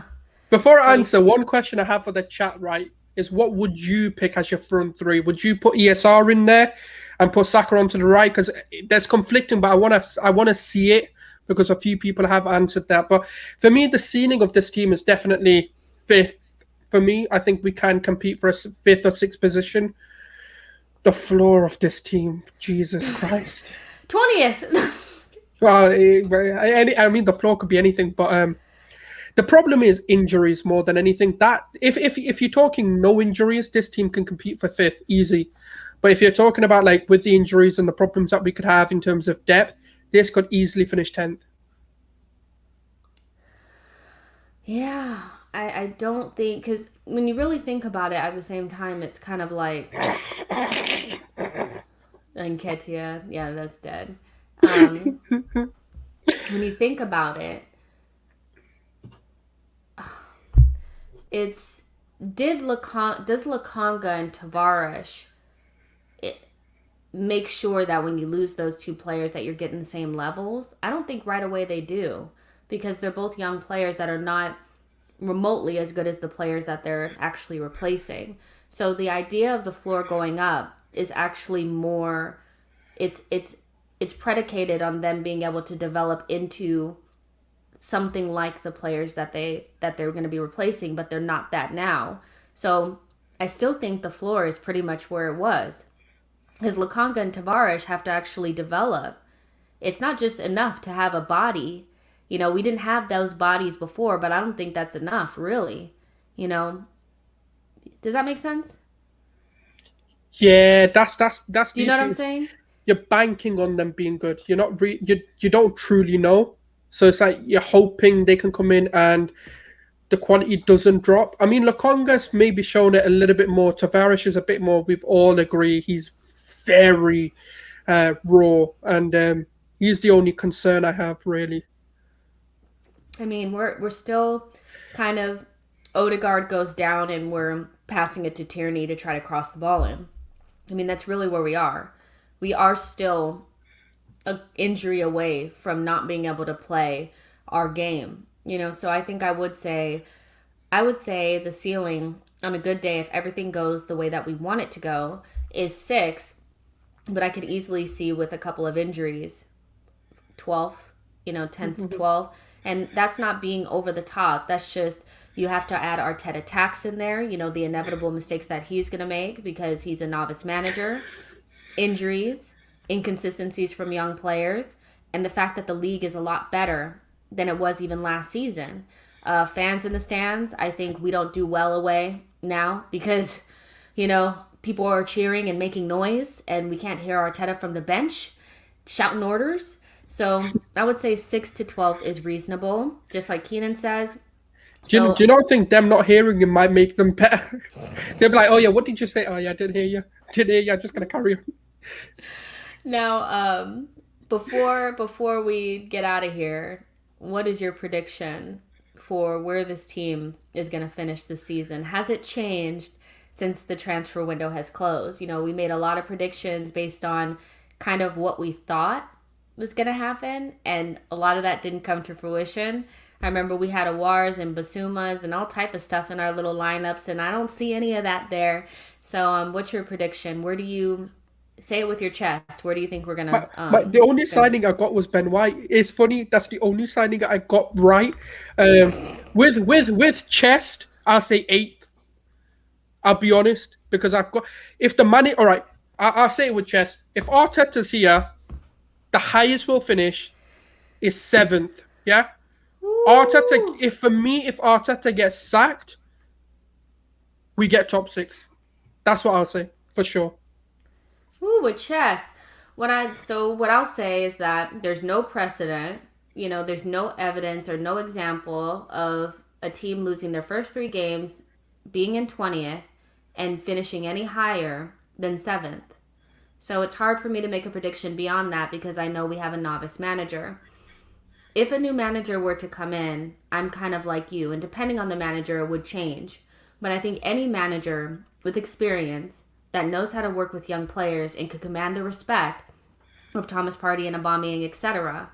[SPEAKER 2] Before I answer, one question I have for the chat, right, is what would you pick as your front three? Would you put ESR in there and put Saka onto the right? Because there's conflicting, but I want to see it because a few people have answered that. But for me, the ceiling of this team is definitely fifth. For me, I think we can compete for a fifth or sixth position. The floor of this team, Jesus Christ.
[SPEAKER 1] 20th.
[SPEAKER 2] Well, the floor could be anything, but the problem is injuries more than anything. That if you're talking no injuries, this team can compete for fifth easy. But if you're talking about with the injuries and the problems that we could have in terms of depth, this could easily finish 10th.
[SPEAKER 1] Yeah, I don't think, because when you really think about it at the same time, it's kind of like Nketiah, yeah, that's dead. When you think about it, does Lokonga and Tavares make sure that when you lose those two players that you're getting the same levels? I don't think right away they do because they're both young players that are not remotely as good as the players that they're actually replacing. So the idea of the floor going up is actually more, it's predicated on them being able to develop into something like the players that they're going to be replacing, but they're not that now. So I still think the floor is pretty much where it was. Because Lukonga and Tavares have to actually develop. It's not just enough to have a body. We didn't have those bodies before, but I don't think that's enough, really. You know, does that make sense?
[SPEAKER 2] Yeah, that's
[SPEAKER 1] Do you
[SPEAKER 2] the
[SPEAKER 1] know what
[SPEAKER 2] issue.
[SPEAKER 1] I'm saying?
[SPEAKER 2] You're banking on them being good. You're not you don't truly know. So it's like you're hoping they can come in and the quality doesn't drop. I mean, Lokonga's maybe shown it a little bit more. Tavares is a bit more. We've all agree he's very raw, and he's the only concern I have really.
[SPEAKER 1] I mean, we're still kind of Odegaard goes down and we're passing it to Tierney to try to cross the ball in. I mean, that's really where we are. We are still an injury away from not being able to play our game. So I think I would say the ceiling on a good day, if everything goes the way that we want it to go, is 6. But I could easily see with a couple of injuries, 12th, 10th to 12th. And that's not being over the top. That's just you have to add Arteta tax in there, the inevitable mistakes that he's going to make because he's a novice manager, injuries, inconsistencies from young players, and the fact that the league is a lot better than it was even last season. Fans in the stands, I think we don't do well away now because, people are cheering and making noise and we can't hear Arteta from the bench shouting orders. So I would say 6 to 12 is reasonable, just like Keenan says.
[SPEAKER 2] Do
[SPEAKER 1] So
[SPEAKER 2] you not think them not hearing him might make them better? They'll be like, "Oh yeah, what did you say? Oh yeah, I didn't hear you. Didn't hear you. I'm just gonna carry on."
[SPEAKER 1] now, before we get out of here, what is your prediction for where this team is going to finish this season? Has it changed since the transfer window has closed? We made a lot of predictions based on kind of what we thought was going to happen, and a lot of that didn't come to fruition. I remember we had Awars and Basumas and all type of stuff in our little lineups, and I don't see any of that there. So, what's your prediction? Where do you say it with your chest? Where do you think we're gonna
[SPEAKER 2] The only
[SPEAKER 1] finish?
[SPEAKER 2] signing I got was Ben White. It's funny. That's the only signing I got right. With chest, I'll say 8th. I'll be honest because I've got if the money. All right, I'll say it with chest. If Arteta's here, the highest we'll finish is 7th. Yeah. Arteta,
[SPEAKER 1] Ooh.
[SPEAKER 2] if Arteta gets sacked, we get top 6. That's what I'll say for sure.
[SPEAKER 1] Ooh, with chess. What I'll say is that there's no precedent. There's no evidence or no example of a team losing their first 3 games, being in 20th, and finishing any higher than 7th. So it's hard for me to make a prediction beyond that because I know we have a novice manager. If a new manager were to come in, I'm kind of like you, and depending on the manager, it would change. But I think any manager with experience that knows how to work with young players and could command the respect of Thomas Partey and Aubameyang, etc.,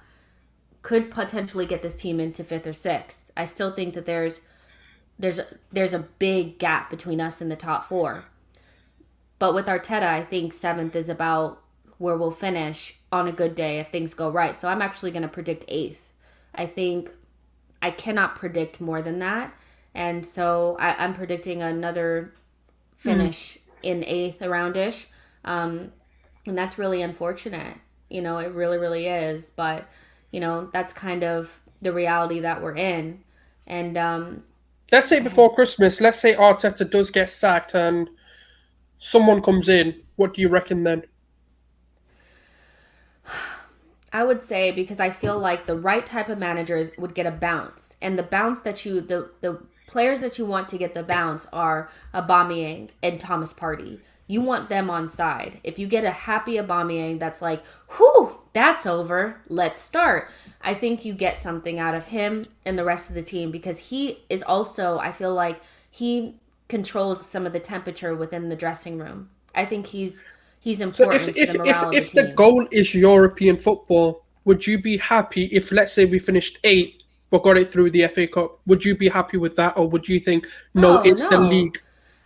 [SPEAKER 1] could potentially get this team into 5th or 6th. I still think that there's a big gap between us and the top 4. But with Arteta, I think 7th is about where we'll finish on a good day if things go right. So I'm actually going to predict 8th. I think I cannot predict more than that. And so I'm predicting another finish in 8th around-ish. And that's really unfortunate. It really, really is. But, that's kind of the reality that we're in. And
[SPEAKER 2] Let's say before Christmas, let's say Arteta does get sacked and someone comes in. What do you reckon then?
[SPEAKER 1] I would say because I feel like the right type of managers would get a bounce, and the bounce that the players that you want to get the bounce are Aubameyang and Thomas Partey. You want them on side. If you get a happy Aubameyang that's like, whew, that's over, let's start. I think you get something out of him and the rest of the team because he is also, I feel like he controls some of the temperature within the dressing room. I think he's
[SPEAKER 2] So
[SPEAKER 1] important to the morale of the
[SPEAKER 2] if the
[SPEAKER 1] team.
[SPEAKER 2] goal is European football, would you be happy if, let's say, we finished 8th but got it through the FA Cup? Would you be happy with that, or would you think no,
[SPEAKER 1] Oh
[SPEAKER 2] it's the
[SPEAKER 1] no.
[SPEAKER 2] league?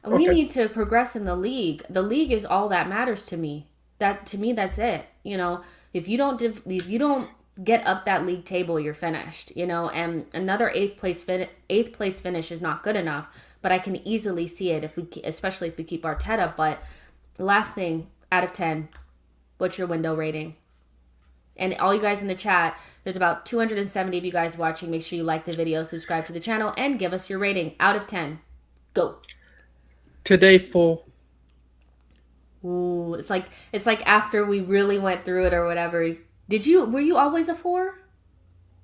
[SPEAKER 1] We
[SPEAKER 2] Okay.
[SPEAKER 1] need to progress in the league. The league is all that matters to me. That to me that's it. If you don't get up that league table, you're finished, you know. And another eighth place finish is not good enough, but I can easily see it especially if we keep Arteta. But last thing, out of 10, what's your window rating? And all you guys in the chat, there's about 270 of you guys watching. Make sure you like the video, subscribe to the channel, and give us your rating out of 10. Go.
[SPEAKER 2] Today 4.
[SPEAKER 1] Ooh, it's like after we really went through it or whatever. Were you always a 4?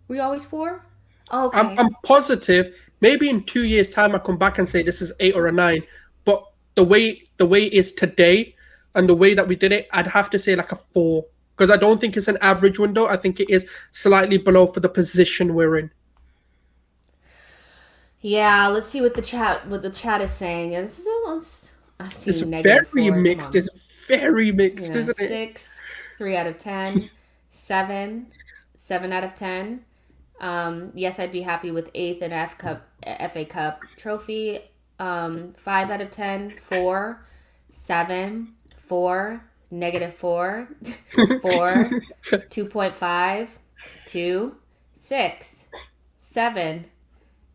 [SPEAKER 1] Were you always 4? Oh, okay.
[SPEAKER 2] I'm positive. Maybe in 2 years' time, I come back and say this is 8 or a 9. But the way it is today and the way that we did it, I'd have to say like a 4. Because I don't think it's an average window. I think it is slightly below for the position we're in.
[SPEAKER 1] Yeah, let's see what the chat is saying. I've seen
[SPEAKER 2] It's
[SPEAKER 1] negative
[SPEAKER 2] very
[SPEAKER 1] 4.
[SPEAKER 2] mixed. It's very mixed,
[SPEAKER 1] Yeah,
[SPEAKER 2] isn't it?
[SPEAKER 1] 6, 3 out of 10, 7 out of 10. Yes, I'd be happy with 8th and FA Cup trophy. 5 out of 10, 4, 7, 4, -4, 4, 2.5, 2, 6, 7,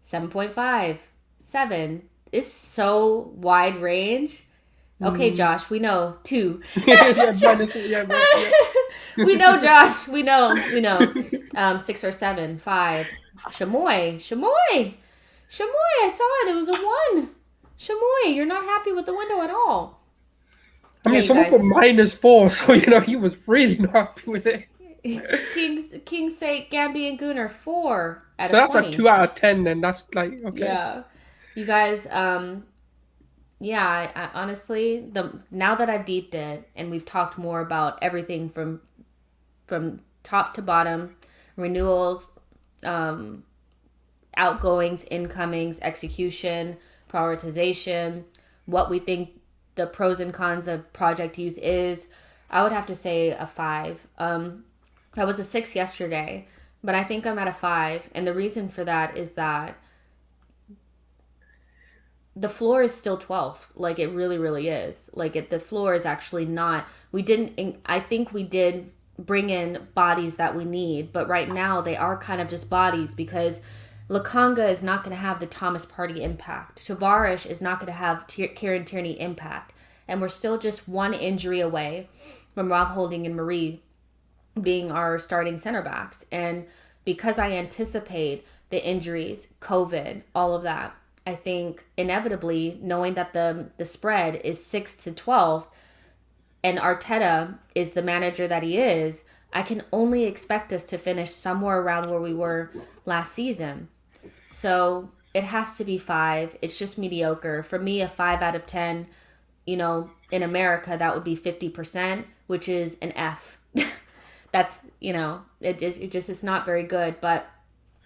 [SPEAKER 1] 7.5, 7. It's so wide range. Okay, Josh, we know. 2. We know, Josh. We know. 6 or 7, 5. Shamoy. I saw it. It was a 1. Shamoy, you're not happy with the window at all.
[SPEAKER 2] I mean, someone put -4, so he was really not happy with it.
[SPEAKER 1] King's sake, Gambi and Gunnar 4 out of 20.
[SPEAKER 2] So that's like 2 out of 10. Then that's like okay.
[SPEAKER 1] Yeah, you guys. Yeah, I honestly, now that I've deeped it and we've talked more about everything from top to bottom, renewals, outgoings, incomings, execution, prioritization, what we think the pros and cons of Project Youth is, I would have to say a 5. I was a 6 yesterday, but I think I'm at a 5, and the reason for that is that the floor is still 12th. Like, it really, really is. Like, the floor is actually not... I think we did bring in bodies that we need, but right now they are kind of just bodies because Lakanga is not going to have the Thomas Partey impact. Tavares is not going to have Kieran Tierney impact. And we're still just one injury away from Rob Holding and Marie being our starting center backs. And because I anticipate the injuries, COVID, all of that, I think inevitably, knowing that the spread is 6 to 12 and Arteta is the manager that he is, I can only expect us to finish somewhere around where we were last season. So it has to be 5. It's just mediocre. For me, a 5 out of 10, in America, that would be 50%, which is an F. That's, it's not very good. But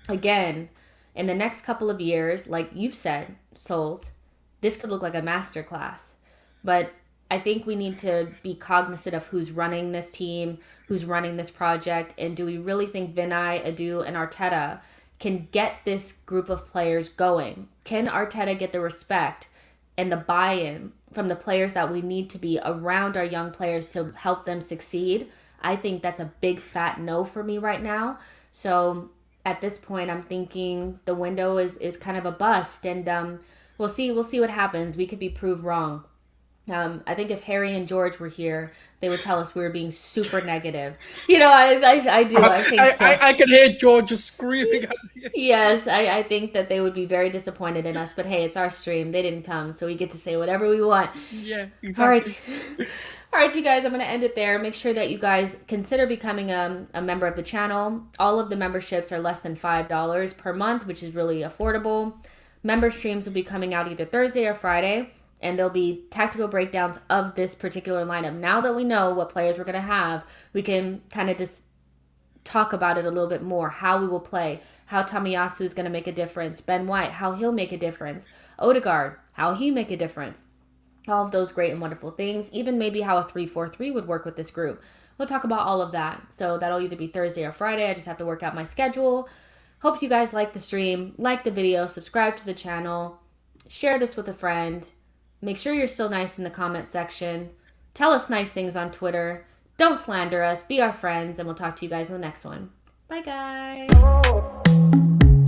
[SPEAKER 1] again, in the next couple of years, like you've said, Souls, this could look like a masterclass. But I think we need to be cognizant of who's running this team, who's running this project, and do we really think Vinay, Adu, and Arteta can get this group of players going? Can Arteta get the respect and the buy-in from the players that we need to be around our young players to help them succeed? I think that's a big fat no for me right now. So at this point, I'm thinking the window is kind of a bust, and we'll see what happens. We could be proved wrong. I think if Harry and George were here, they would tell us we were being super negative. I do. I think so.
[SPEAKER 2] I can hear George just screaming at me.
[SPEAKER 1] Yes, I think that they would be very disappointed in us. But hey, it's our stream. They didn't come, so we get to say whatever we want.
[SPEAKER 2] Yeah, exactly.
[SPEAKER 1] All right, you guys, I'm going to end it there. Make sure that you guys consider becoming a member of the channel. All of the memberships are less than $5 per month, which is really affordable. Member streams will be coming out either Thursday or Friday, and there'll be tactical breakdowns of this particular lineup. Now that we know what players we're going to have, we can kind of just talk about it a little bit more, how we will play, how Tomiysasu is going to make a difference, Ben White, how he'll make a difference, Odegaard, how he make a difference. All of those great and wonderful things. Even maybe how a 3-4-3 would work with this group. We'll talk about all of that. So that'll either be Thursday or Friday. I just have to work out my schedule. Hope you guys like the stream, like the video, subscribe to the channel, share this with a friend. Make sure you're still nice in the comment section. Tell us nice things on Twitter. Don't slander us. Be our friends. And we'll talk to you guys in the next one. Bye, guys.